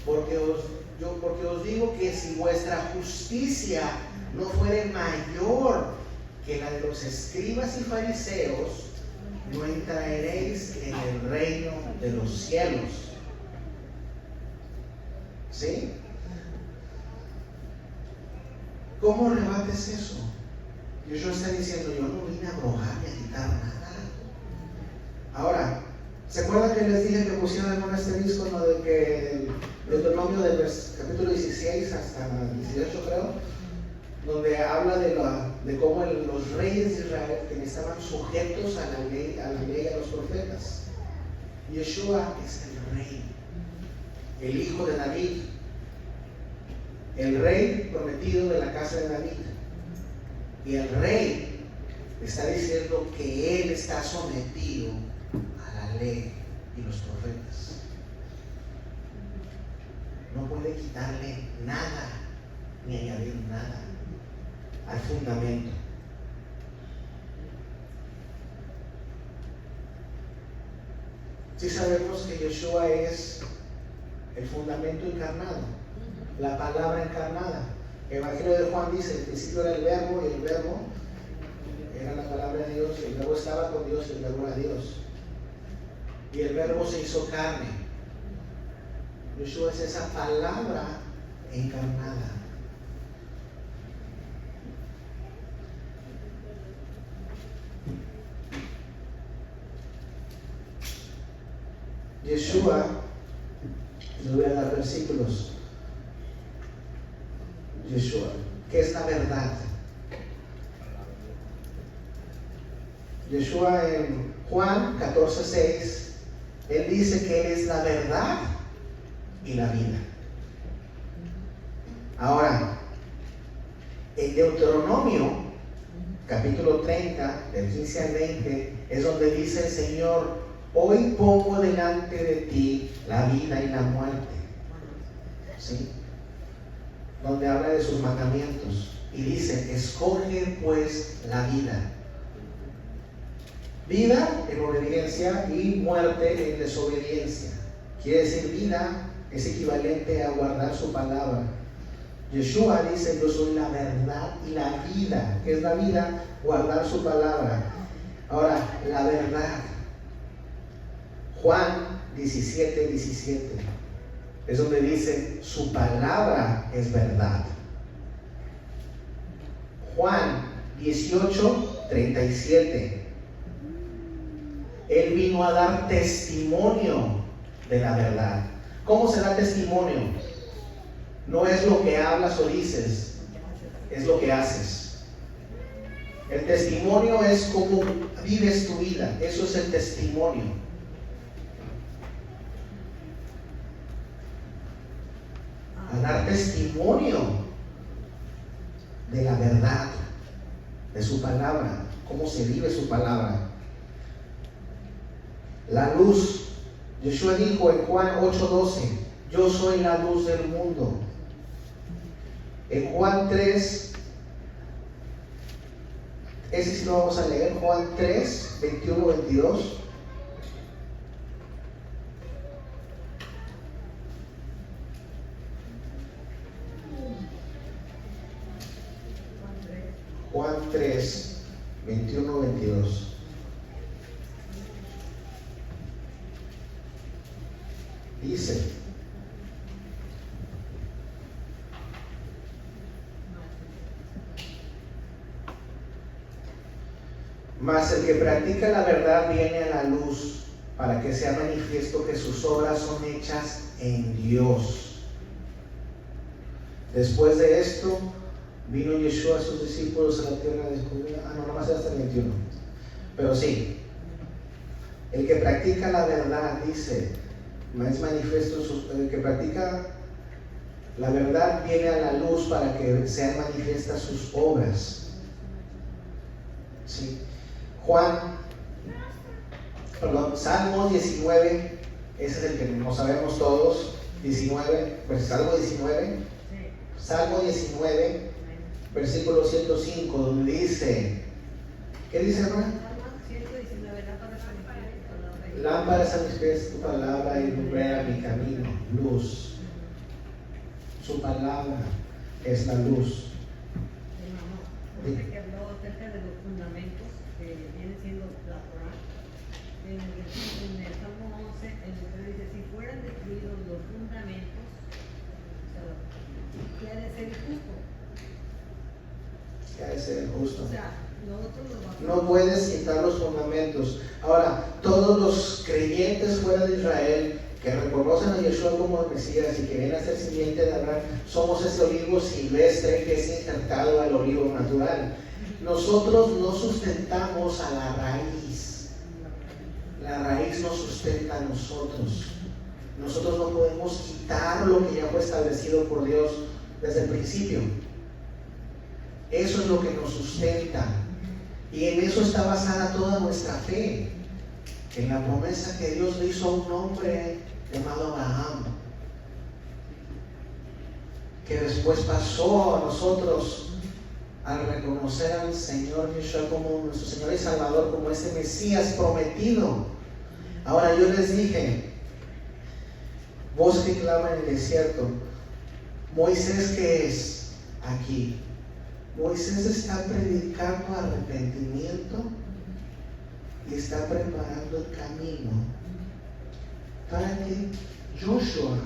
Porque os digo que si vuestra justicia no fuere mayor que la de los escribas y fariseos, no entraréis en el reino de los cielos. ¿Sí? ¿Cómo rebates eso? Yo está diciendo, yo no vine a abrogar ni a quitar nada. Ahora, ¿se acuerdan que les dije que pusieron en este disco, ¿no? De que el Deuteronomio del capítulo 16 hasta 18, creo, donde habla de cómo los reyes de Israel que estaban sujetos a la ley y a los profetas? Yeshua es el rey, el hijo de David, el rey prometido de la casa de David. Y el rey está diciendo que él está sometido a la ley y los profetas. No puede quitarle nada ni añadir nada al fundamento. Sí sabemos que Yeshua es el fundamento encarnado, la palabra encarnada. El Evangelio de Juan dice: el principio era el verbo, y el verbo era la palabra de Dios, y el verbo estaba con Dios, y el verbo era Dios. Y el verbo se hizo carne. Yeshua es esa palabra encarnada. Yeshua, les voy a dar versículos. Yeshua, ¿qué es la verdad? Yeshua en Juan 14:6, él dice que él es la verdad y la vida. Ahora, en Deuteronomio capítulo 30, del 15 al 20, es donde dice el Señor: hoy pongo delante de ti la vida y la muerte. ¿Sí? Donde habla de sus mandamientos y dice: escoge pues la vida. Vida en obediencia y muerte en desobediencia. Quiere decir, vida es equivalente a guardar su palabra. Yeshua dice: yo soy la verdad y la vida. ¿Qué es la vida? Guardar su palabra. Ahora, la verdad. Juan 17:17 es donde dice: su palabra es verdad. Juan 18:37, él vino a dar testimonio de la verdad. ¿Cómo se da testimonio? No es lo que hablas o dices, es lo que haces. El testimonio es cómo vives tu vida. Eso es el testimonio. A dar testimonio de la verdad, de su palabra, cómo se vive su palabra. La luz. Yeshua dijo en Juan 8:12: yo soy la luz del mundo. En Juan 3, ese sí lo vamos a leer, Juan 3, 21-22. Juan 3, 21-22. Dice: Mas el que practica la verdad viene a la luz para que sea manifiesto que sus obras son hechas en Dios. Después de esto, vino Yeshua a sus discípulos a la tierra descubierta. No, nomás hasta el 21. Pero sí, el que practica la verdad, dice, es manifiesto, el que practica la verdad viene a la luz para que sean manifiestas sus obras. Sí. Salmo 19, ese es el que nos sabemos todos, 19, Salmo 19, Salmo 19, versículo 105, donde dice, ¿qué dice, hermano? Lámparas a mis pies tu palabra y lumbrera mi camino, luz. Su palabra es la luz. Dice que habló acerca de los fundamentos que viene siendo la Torah. En el Salmo 11, en el que dice: si fueran destruidos los fundamentos, ¿qué ha de ser justo? ¿Qué ha de ser justo? O sea, nosotros los vamos. No puedes quitar los fundamentos. Ahora, todos los creyentes fuera de Israel que reconocen a Yeshua como el Mesías y que vienen a ser simiente de Abraham, somos ese olivo silvestre que es injertado al olivo natural. Nosotros no sustentamos a la raíz. La raíz nos sustenta a nosotros. Nosotros no podemos quitar lo que ya fue establecido por Dios desde el principio. Eso es lo que nos sustenta. Y en eso está basada toda nuestra fe. En la promesa que Dios le hizo a un hombre llamado Abraham, que después pasó a nosotros al reconocer al Señor Yeshua como nuestro Señor y Salvador, como ese Mesías prometido. Ahora yo les dije, voz que clama en el desierto, Moisés, ¿qué es aquí? Moisés está predicando arrepentimiento y está preparando el camino para que Joshua,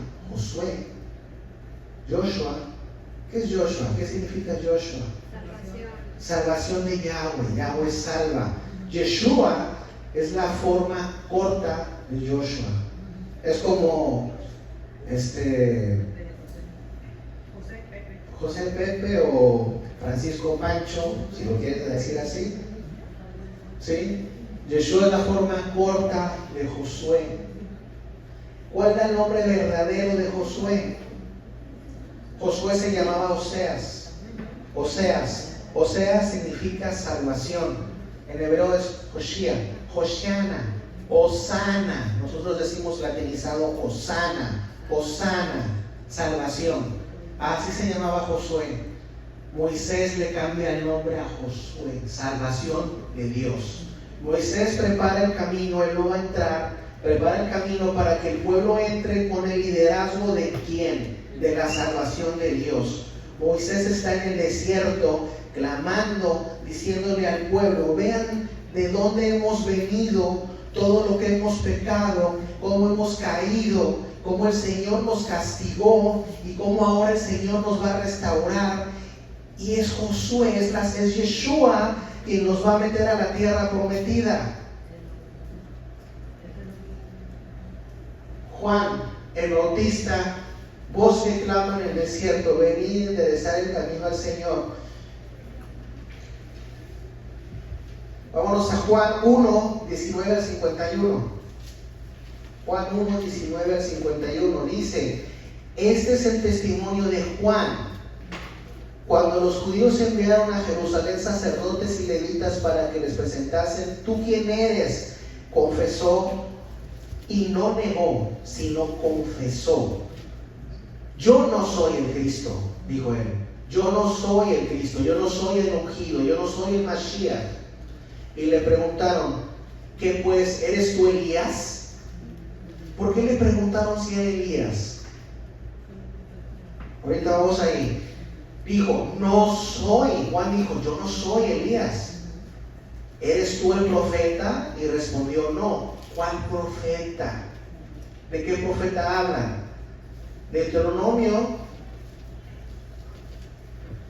¿qué es Joshua? ¿Qué significa Joshua? Salvación de Yahweh. Yahweh salva. Yeshua es la forma corta de Joshua. Es como José Pepe o Francisco Pancho, si lo quieres decir así. ¿Sí? Yeshua es la forma corta de Josué. ¿Cuál era el nombre verdadero de Josué? Josué se llamaba Oseas. Oseas significa salvación. En hebreo es Hoshia, Hoshiana, Osana. Nosotros decimos latinizado Osana, salvación. Así se llamaba Josué. Moisés le cambia el nombre a Josué, salvación de Dios. Moisés prepara el camino, él no va a entrar, prepara el camino para que el pueblo entre con el liderazgo de ¿quién? De la salvación de Dios. Moisés está en el desierto clamando, diciéndole al pueblo, vean de dónde hemos venido, todo lo que hemos pecado, cómo hemos caído, cómo el Señor nos castigó y cómo ahora el Señor nos va a restaurar. Y es Josué, es Yeshua quien nos va a meter a la tierra prometida. Juan el Bautista, voz que clama en el desierto, venid y enderezar el camino al Señor. Vámonos a Juan 1, 19 al 51. Juan 1, 19 al 51 dice: este es el testimonio de Juan. Cuando los judíos enviaron a Jerusalén sacerdotes y levitas para que les presentasen, ¿tú quién eres? Confesó y no negó, sino confesó. Yo no soy el Cristo, dijo él. Yo no soy el Cristo, yo no soy el ungido, yo no soy el Mashiach. Y le preguntaron, ¿qué pues? ¿Eres tú Elías? ¿Por qué le preguntaron si era Elías? Ahorita vamos ahí. Dijo, no soy. Juan dijo, yo no soy Elías. ¿Eres tú el profeta? Y respondió, no. ¿Cuál profeta? ¿De qué profeta hablan? Deuteronomio.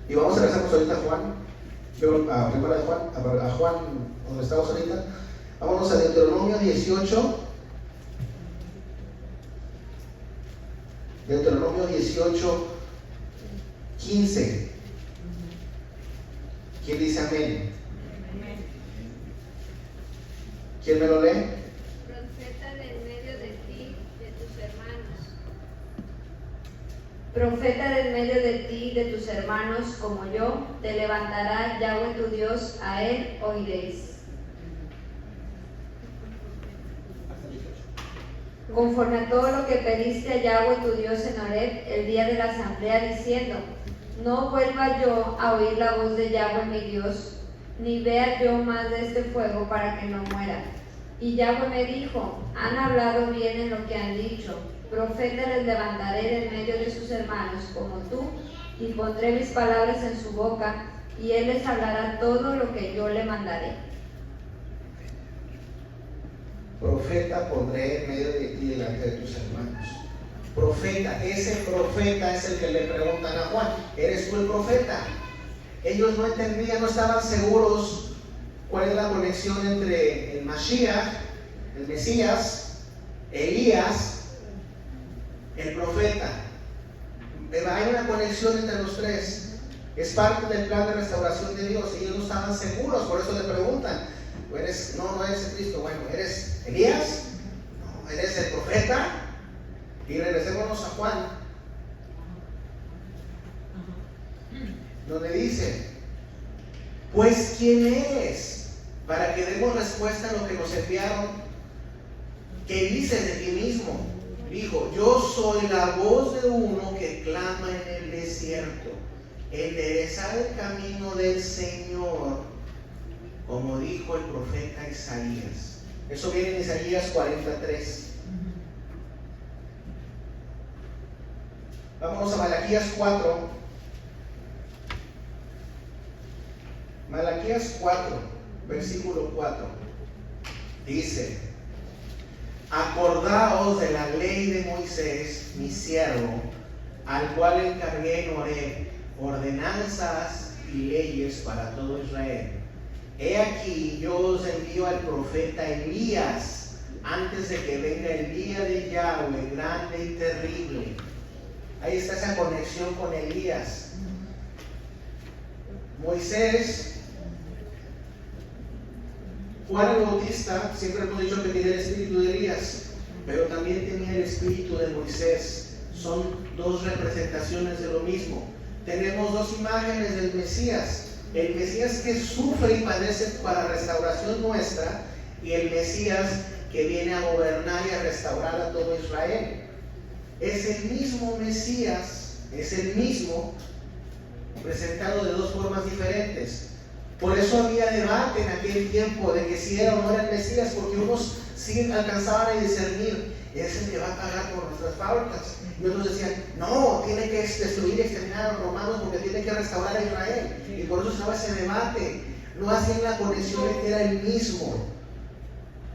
Y vamos a regresar ahorita a Juan. primera de Juan, a Juan, donde estamos ahorita. Vámonos a Deuteronomio 18. Deuteronomio 18, 15. ¿Quién dice amén? ¿Quién me lo lee? Profeta de en medio de ti, de tus hermanos. Profeta de en medio de ti, de tus hermanos, como yo, te levantará Yahweh tu Dios, a él oiréis. Conforme a todo lo que pediste a Yahweh tu Dios en Horeb el día de la asamblea, diciendo: no vuelva yo a oír la voz de Yahweh mi Dios, ni vea yo más de este fuego para que no muera. Y Yahweh me dijo: han hablado bien en lo que han dicho. Profeta les levantaré en medio de sus hermanos como tú, y pondré mis palabras en su boca, y él les hablará todo lo que yo le mandaré. Profeta pondré en medio de ti delante de tus hermanos. Profeta, ese profeta es el que le preguntan a Juan: ¿eres tú el profeta? Ellos no entendían, no estaban seguros cuál es la conexión entre el Mashiach, el Mesías, Elías, el profeta. Hay una conexión entre los tres. Es parte del plan de restauración de Dios. Ellos no estaban seguros, por eso le preguntan: no eres el Cristo. Bueno, ¿eres Elías? No, ¿eres el profeta? Y regresémonos a Juan, donde dice: pues ¿quién eres? Para que demos respuesta a lo que nos enviaron. ¿Qué dices de ti mismo? Dijo: yo soy la voz de uno que clama en el desierto, enderezad el camino del Señor, como dijo el profeta Isaías. Eso viene en Isaías 43. Vámonos a Malaquías 4. Malaquías 4, versículo 4. Dice: acordaos de la ley de Moisés, mi siervo, al cual encargué en Horeb ordenanzas y leyes para todo Israel. He aquí, yo os envío al profeta Elías antes de que venga el día de Yahweh grande y terrible. Ahí está esa conexión con Elías. Moisés, Juan el Bautista, siempre hemos dicho que tenía el espíritu de Elías, pero también tenía el espíritu de Moisés. Son dos representaciones de lo mismo. Tenemos dos imágenes del Mesías: el Mesías que sufre y padece para restauración nuestra, y el Mesías que viene a gobernar y a restaurar a todo Israel. Es el mismo Mesías, es el mismo, presentado de dos formas diferentes. Por eso había debate en aquel tiempo de que si era o no era el Mesías, porque unos sí alcanzaban a discernir: es el que va a pagar por nuestras faltas. Y otros decían: no, tiene que destruir y exterminar a los romanos porque tiene que restaurar a Israel. Y por eso estaba ese debate. No hacían la conexión de que era el mismo.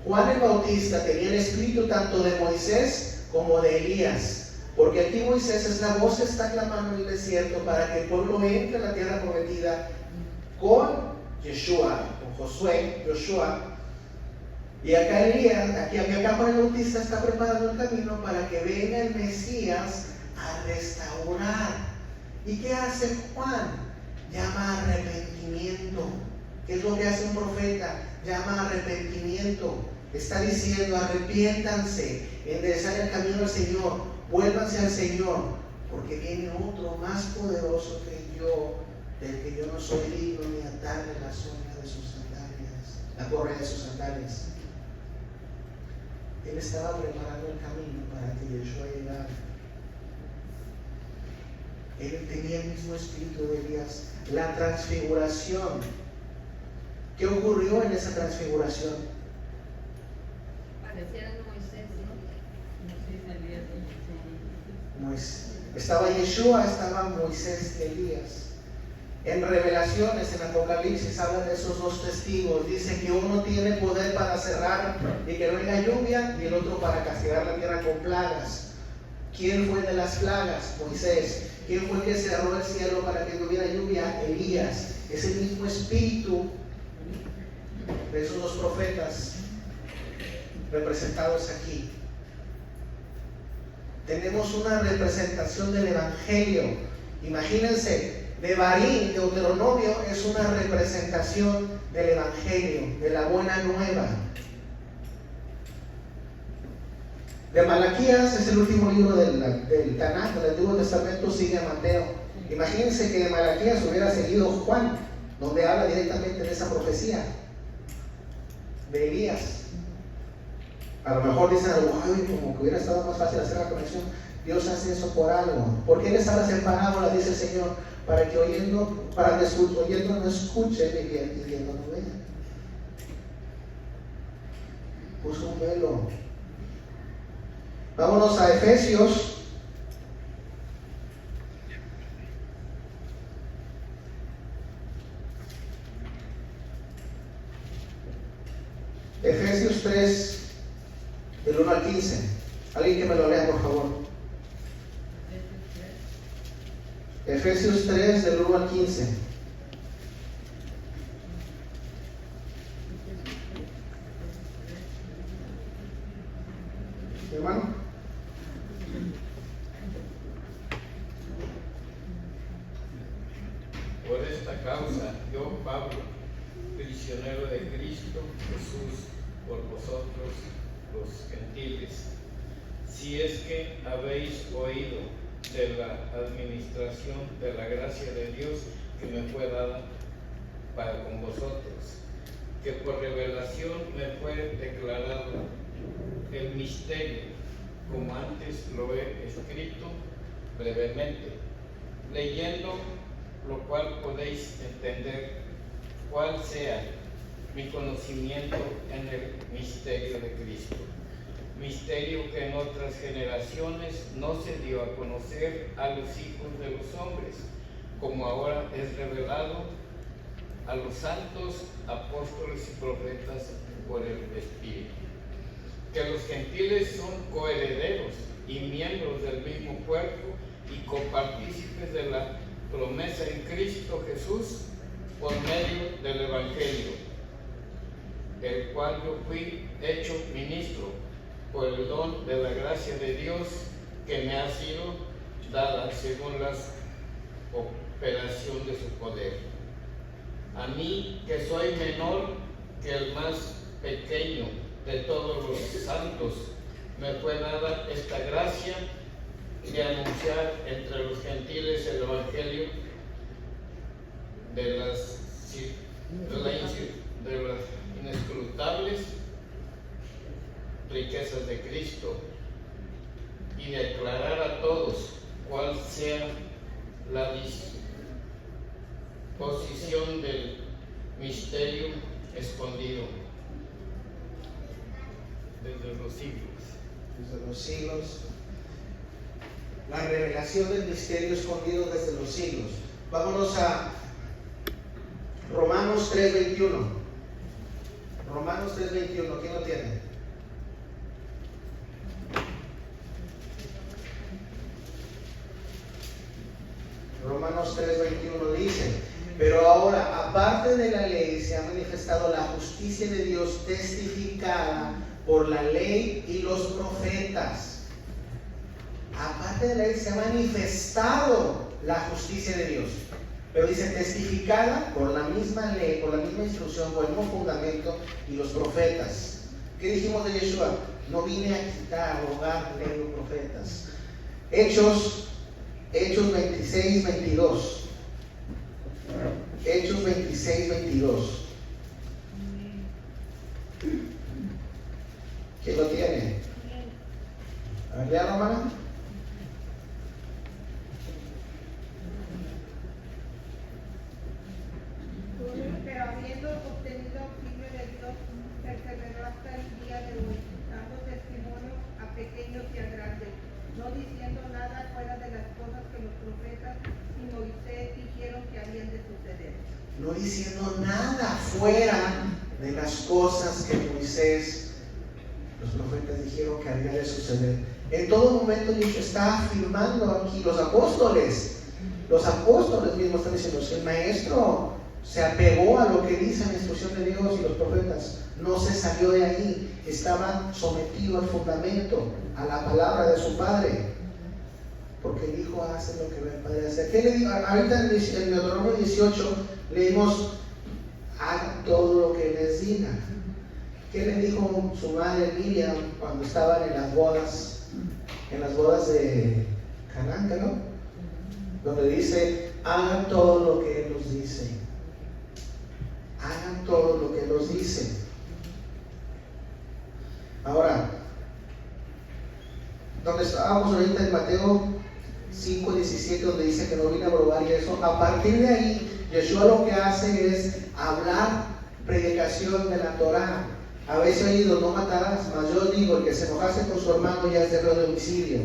Juan el Bautista tenía el espíritu tanto de Moisés como de Elías, porque aquí Moisés es la voz que está clamando en el desierto para que el pueblo entre a la tierra prometida con Yeshua, con Josué. Y acá Elías, acá Juan el Bautista está preparando el camino para que venga el Mesías a restaurar. ¿Y qué hace Juan? Llama a arrepentimiento. ¿Qué es lo que hace un profeta? Llama a arrepentimiento. Está diciendo: arrepiéntanse, enderezar el camino al Señor, vuélvanse al Señor, porque viene otro más poderoso que yo, del que yo no soy digno ni atarle las uñas de sus sandalias, la correa de sus sandalias. Él estaba preparando el camino para que Yeshua llegara. Él tenía el mismo espíritu de Elías. La transfiguración. ¿Qué ocurrió en esa transfiguración? Parecieran Moisés, ¿no? Moisés. Estaba Yeshua, estaba Moisés y Elías. En Revelaciones, en Apocalipsis, hablan de esos dos testigos. Dice que uno tiene poder para cerrar y que no haya lluvia, y el otro para castigar la tierra con plagas. ¿Quién fue de las plagas? Moisés. ¿Quién fue el que cerró el cielo para que no hubiera lluvia? Elías. Es el mismo espíritu de esos dos profetas representados aquí. Tenemos una representación del Evangelio. Imagínense, Devarim, Deuteronomio, es una representación del Evangelio, de la buena nueva. De Malaquías es el último libro del Tanaj, del Antiguo Testamento, sigue a Mateo. Imagínense que de Malaquías hubiera seguido Juan, donde habla directamente de esa profecía de Elías. A lo mejor dicen algo, ay, como que hubiera estado más fácil hacer la conexión. Dios hace eso por algo. ¿Por qué les hablas en parábola? Dice el Señor, para que oyendo no escuchen y viendo no vean. Puso un velo. Vámonos a Efesios. Efesios 3, del 1 al 15. Alguien que me lo lea, por favor. Efesios 3, del 1 al 15. Hermano. Por esta causa, yo, Pablo, prisionero de Cristo Jesús, por vosotros los gentiles, si es que habéis oído de la administración de la gracia de Dios que me fue dada para con vosotros, que por revelación me fue declarado el misterio, como antes lo he escrito brevemente, leyendo lo cual podéis entender cuál sea mi conocimiento en el misterio de Cristo. Misterio que en otras generaciones no se dio a conocer a los hijos de los hombres, como ahora es revelado a los santos apóstoles y profetas por el Espíritu. Que los gentiles son coherederos y miembros del mismo cuerpo y copartícipes de la promesa en Cristo Jesús por medio del Evangelio, el cual yo fui hecho ministro por el don de la gracia de Dios que me ha sido dada según la operación de su poder. A mí, que soy menor que el más pequeño de todos los santos, me fue dada esta gracia de anunciar entre los gentiles el Evangelio de las inescrutables riquezas de Cristo y de aclarar a todos cuál sea la disposición del misterio escondido desde los siglos. Desde los siglos. La revelación del misterio escondido desde los siglos. Vámonos a Romanos 3:21. Romanos 3:21, ¿quién lo tiene? Romanos 3:21 dice: pero ahora, aparte de la ley, se ha manifestado la justicia de Dios testificada por la ley y los profetas. Aparte de la ley se ha manifestado la justicia de Dios. Pero dice testificada por la misma ley, por la misma instrucción, por el mismo fundamento y los profetas. ¿Qué dijimos de Yeshua? No vine a quitar, a abogar ley o profetas. Hechos 26:22. Hechos 26:22. ¿Quién lo tiene? A ver, lea, Romana. Pero habiendo obtenido auxilio de Dios, perseveró hasta el día de hoy, dando testimonio a pequeños y a grandes, no diciendo nada fuera de las cosas que los profetas y Moisés dijeron que habían de suceder. No diciendo nada fuera de las cosas que Moisés, los profetas dijeron que había de suceder. En todo momento Dios está afirmando aquí, los apóstoles los apóstoles mismos están diciendo, si el maestro se apegó a lo que dice la instrucción de Dios y los profetas, no se salió de ahí, estaba sometido al fundamento, a la palabra de su padre, porque el hijo hace lo que ve el padre hacer. ¿Qué le digo? Ahorita en Deuteronomio 18 leímos, hagan todo lo que les diga. ¿Qué le dijo su madre Miriam cuando estaban en las bodas de Canaán, ¿no? Donde dice, hagan todo lo que Él os dice. Hagan todo lo que Él os dice. Ahora, donde estábamos ahorita en Mateo 5:17, donde dice que no vine a probar y eso, a partir de ahí, Yeshua lo que hace es hablar predicación de la Torah. Habéis oído, no matarás, mas yo digo, el que se enojase con su hermano ya es delito de homicidio.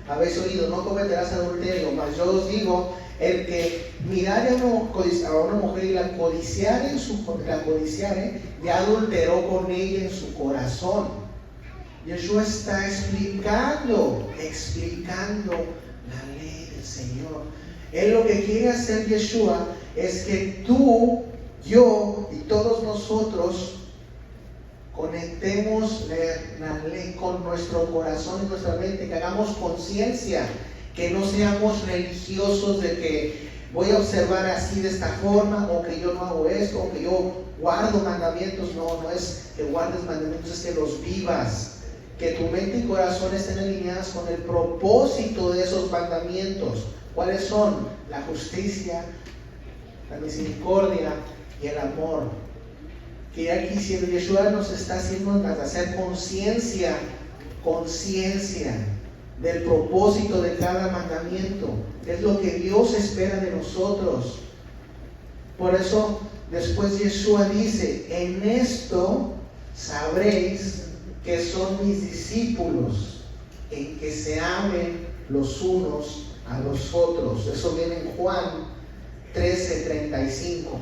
Habéis oído, no cometerás adulterio, mas yo os digo, el que mirare a una mujer y la codiciare, ya adulteró con ella en su corazón. Yeshua está explicando la ley del Señor. Él lo que quiere hacer Yeshua es que tú, yo y todos nosotros conectemos la ley con nuestro corazón y nuestra mente, que hagamos conciencia, que no seamos religiosos de que voy a observar así de esta forma, o que yo no hago esto, o que yo guardo mandamientos. No es que guardes mandamientos, es que los vivas, que tu mente y corazón estén alineadas con el propósito de esos mandamientos. ¿Cuáles son? La justicia, la misericordia y el amor. Que aquí si Yeshua nos está haciendo hacer conciencia del propósito de cada mandamiento. Es lo que Dios espera de nosotros. Por eso después Yeshua dice, en esto sabréis que son mis discípulos, en que se amen los unos a los otros. Eso viene en Juan 13:35.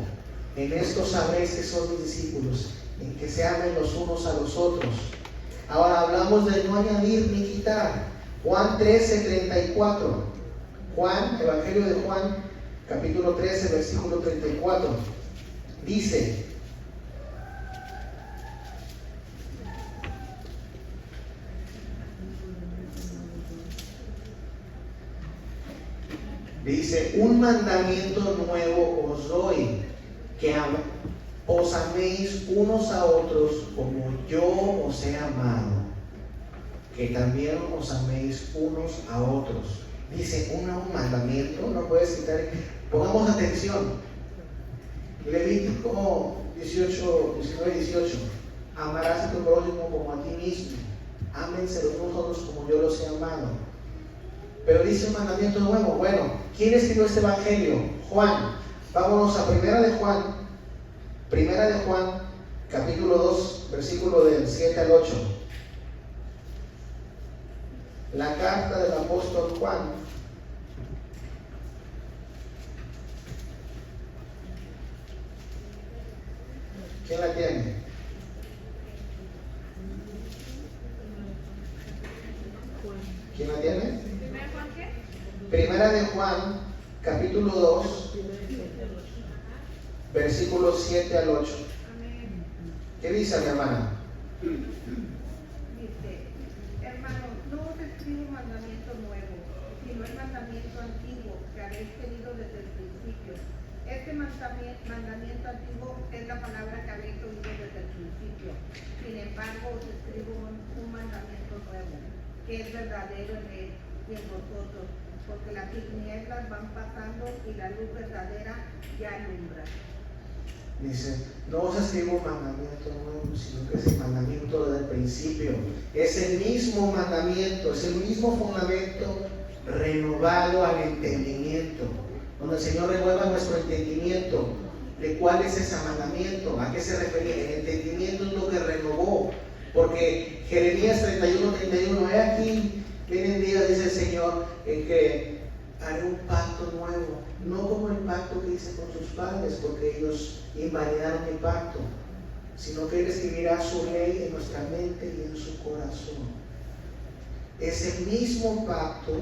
En esto sabréis que son mis discípulos, en que se amen los unos a los otros. Ahora hablamos de no añadir ni quitar. Juan 13:34. Juan, Evangelio de Juan, capítulo 13, versículo 34. Dice: un mandamiento nuevo os doy, que os améis unos a otros como yo os he amado, que también os améis unos a otros. Dice un mandamiento, no puedes quitar. Pongamos atención. Levítico 19:18. Amarás a tu prójimo como a ti mismo. Ámense los unos a otros como yo los he amado. Pero dice un mandamiento nuevo. Bueno, ¿quién escribió este evangelio? Juan. Vámonos a Primera de Juan, capítulo 2, versículo del 7 al 8. La carta del apóstol Juan. ¿Quién la tiene? ¿Quién la tiene? Primera de Juan, capítulo 2, versículos 7 al 8. ¿Qué dice mi hermana? Dice: hermanos, no os escribo mandamiento nuevo, sino el mandamiento antiguo que habéis tenido desde el principio. Este mandamiento antiguo es la palabra que habéis oído desde el principio. Sin embargo, os escribo un mandamiento nuevo, que es verdadero en él y en vosotros, porque las tinieblas van pasando y la luz verdadera ya alumbra. Dice, no os escribo un mandamiento nuevo, sino que es el mandamiento del principio. Es el mismo mandamiento, es el mismo fundamento renovado al entendimiento, donde el Señor renueva nuestro entendimiento. ¿De cuál es ese mandamiento? ¿A qué se refería? El entendimiento es lo que renovó, porque Jeremías 31:31, he aquí, vienen días, dice el Señor, en que haré un pacto nuevo, no como el pacto que hice con sus padres, porque ellos invalidaron mi pacto, sino que Él escribirá su ley en nuestra mente y en su corazón. Es el mismo pacto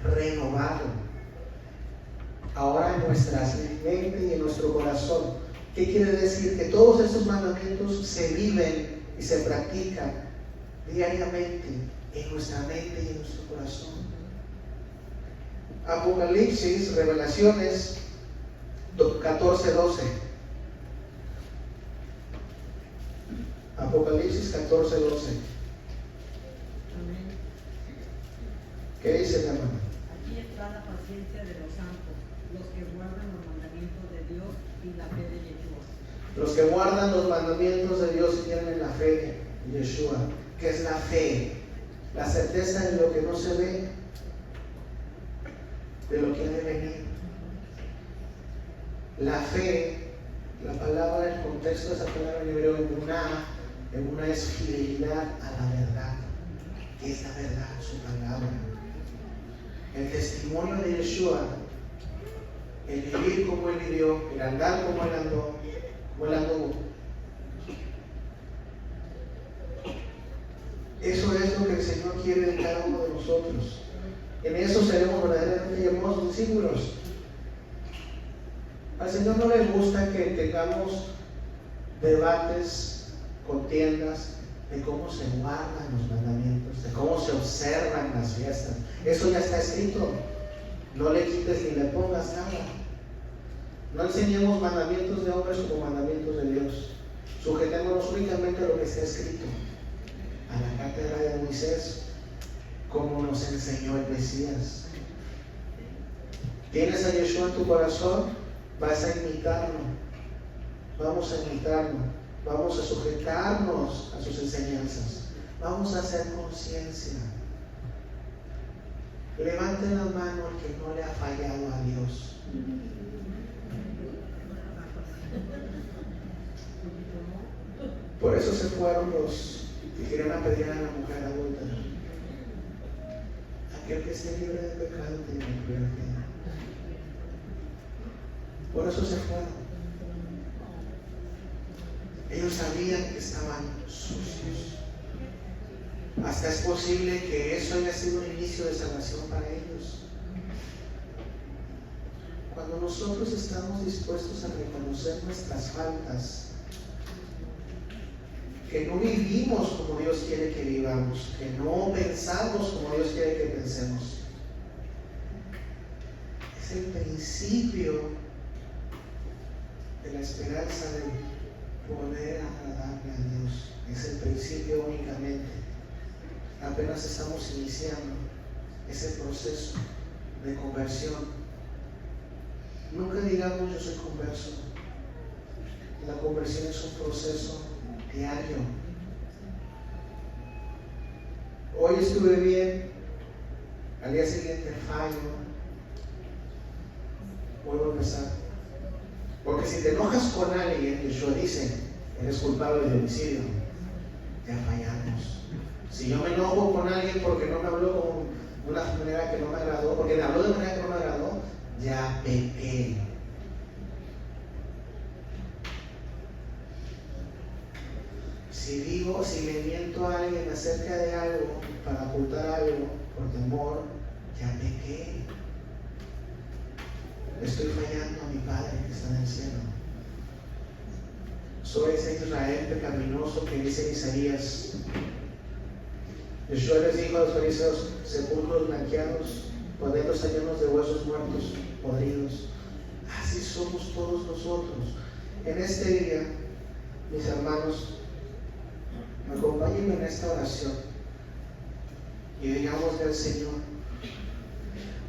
renovado. ahora en nuestra mente y en nuestro corazón. ¿Qué quiere decir? Que todos estos mandamientos se viven y se practican diariamente en nuestra mente y en nuestro corazón. Apocalipsis, Revelaciones 14:12. Apocalipsis 14:12. Amén. ¿Qué dice la hermana? Aquí está la paciencia de los santos, los que guardan los mandamientos de Dios y la fe de Yeshua. Los que guardan los mandamientos de Dios y tienen la fe de Yeshua. ¿Qué es la fe? La certeza de lo que no se ve, de lo que ha de venir. La fe, la palabra, el contexto de esa palabra en hebreo, en una es fidelidad a la verdad. ¿Qué es la verdad? Su palabra. El testimonio de Yeshua, el vivir como Él vivió, el andar como Él andó, como Él anduvo. Eso es lo que el Señor quiere de cada uno de nosotros. En eso seremos verdaderamente llamados discípulos. Al Señor no le gusta que tengamos debates, contiendas de cómo se guardan los mandamientos, de cómo se observan las fiestas. Eso ya está escrito. No le quites ni le pongas nada. No enseñemos mandamientos de hombres como mandamientos de Dios. Sujetémonos únicamente a lo que está escrito, a la cátedra de Moisés, como nos enseñó el Mesías. ¿Tienes a Yeshua en tu corazón? Vas a imitarlo. Vamos a imitarlo. Vamos a sujetarnos a sus enseñanzas. Vamos a hacer conciencia. Levanten la mano al que no le ha fallado a Dios. Por eso se fueron los que querían apedrear a la mujer adúltera. Aquel que esté libre de pecado tiene que cuidar. Por eso se fueron. Ellos sabían que estaban sucios. Hasta es posible que eso haya sido un inicio de salvación para ellos. Cuando nosotros estamos dispuestos a reconocer nuestras faltas, que no vivimos como Dios quiere que vivamos, que no pensamos como Dios quiere que pensemos, es el principio de la esperanza de poder agradarle a Dios. Es el principio únicamente. Apenas estamos iniciando ese proceso de conversión. Nunca digamos yo soy converso. La conversión es un proceso diario. Hoy estuve bien, al día siguiente fallo, vuelvo a empezar. Porque si te enojas con alguien, Yeshua dice, eres culpable de homicidio. Ya fallamos. Si yo me enojo con alguien porque no me habló de una manera que no me agradó, porque me habló de una manera que no me agradó, ya pequé. Si le miento a alguien acerca de algo para ocultar algo por temor, ya pequé. Estoy fallando a mi Padre que está en el cielo. Soy ese Israel pecaminoso que dice Isaías. Yeshua les dijo a los fariseos: sepulcros blanqueados, por dentro están llenos de huesos muertos, podridos. Así somos todos nosotros. En este día, mis hermanos, acompáñenme en esta oración y digámosle al Señor: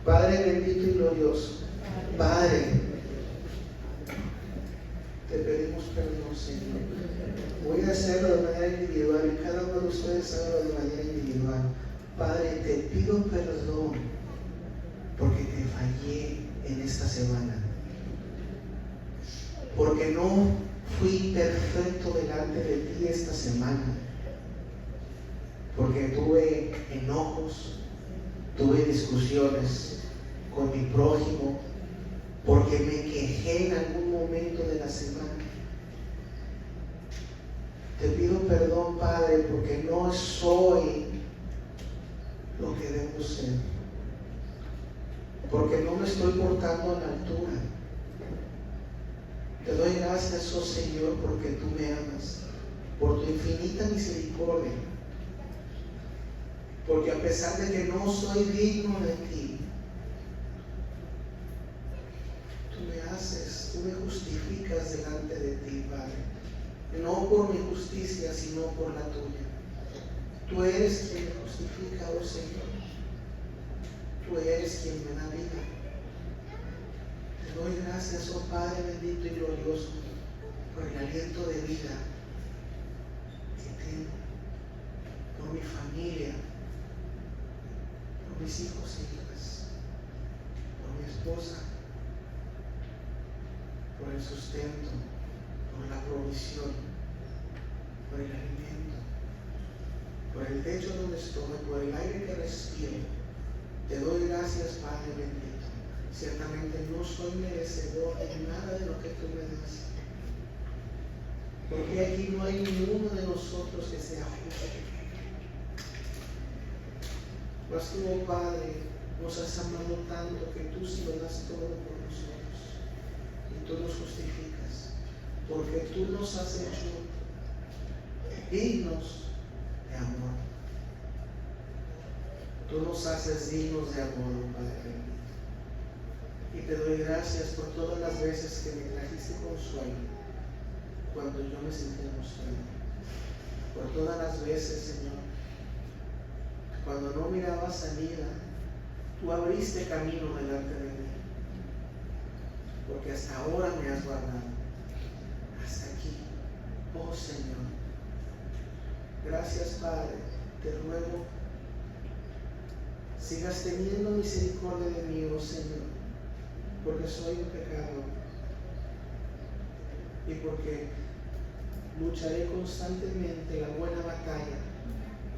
Padre bendito y glorioso, Padre, te pedimos perdón, Señor. Voy a hacerlo de manera individual y cada uno de ustedes hágalo de manera individual. Padre, te pido perdón porque te fallé en esta semana, porque no fui perfecto delante de ti esta semana, porque tuve enojos, tuve discusiones con mi prójimo, porque me quejé en algún momento de la semana. Te pido perdón, Padre, porque no soy lo que debo ser. porque no me estoy portando a la altura. Te doy gracias, oh Señor, porque tú me amas, por tu infinita misericordia, porque a pesar de que no soy digno de ti, tú me haces, tú me justificas delante de ti, Padre, no por mi justicia, sino por la tuya. Tú eres quien me justifica, oh Señor. Tú eres quien me da vida. Te doy gracias, oh Padre bendito y glorioso, por el aliento de vida que tengo, por mi familia, por mis hijos e hijas, por mi esposa, por el sustento, por la provisión, por el alimento, por el techo donde estoy, por el aire que respiro. Te doy gracias, Padre bendito. Ciertamente no soy merecedor de nada de lo que tú me das, porque aquí no hay ninguno de nosotros que sea justo. Mas tú, oh Padre, nos has amado tanto que tú sí lo das todo por nosotros y tú nos justificas, porque tú nos has hecho dignos de amor. Tú nos haces dignos de amor, oh Padre bendito. Y te doy gracias por todas las veces que me trajiste consuelo cuando yo me sentí frustrado. Por todas las veces, Señor, cuando no miraba salida, tú abriste camino delante de mí. Porque hasta ahora me has guardado. Hasta aquí, oh Señor. Gracias, Padre. Te ruego, sigas teniendo misericordia de mí, oh Señor, porque soy un pecador y porque lucharé constantemente la buena batalla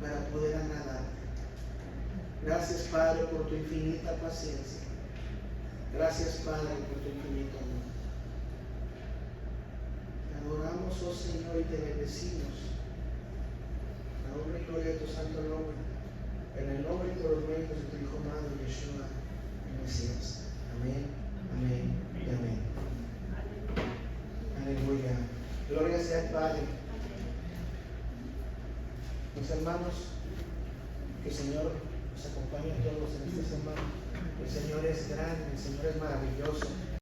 para poder agradarte. Gracias, Padre, por tu infinita paciencia. Gracias, Padre, por tu infinito amor. Te adoramos, oh Señor, y te bendecimos. La honra y gloria de tu santo nombre, en el nombre y por los méritos de tu Hijo amado, Yeshua, el Mesías. Amén, amén y amén. Aleluya. Gloria sea al Padre. Mis hermanos, que el Señor nos acompañe a todos en esta semana. El Señor es grande, el Señor es maravilloso.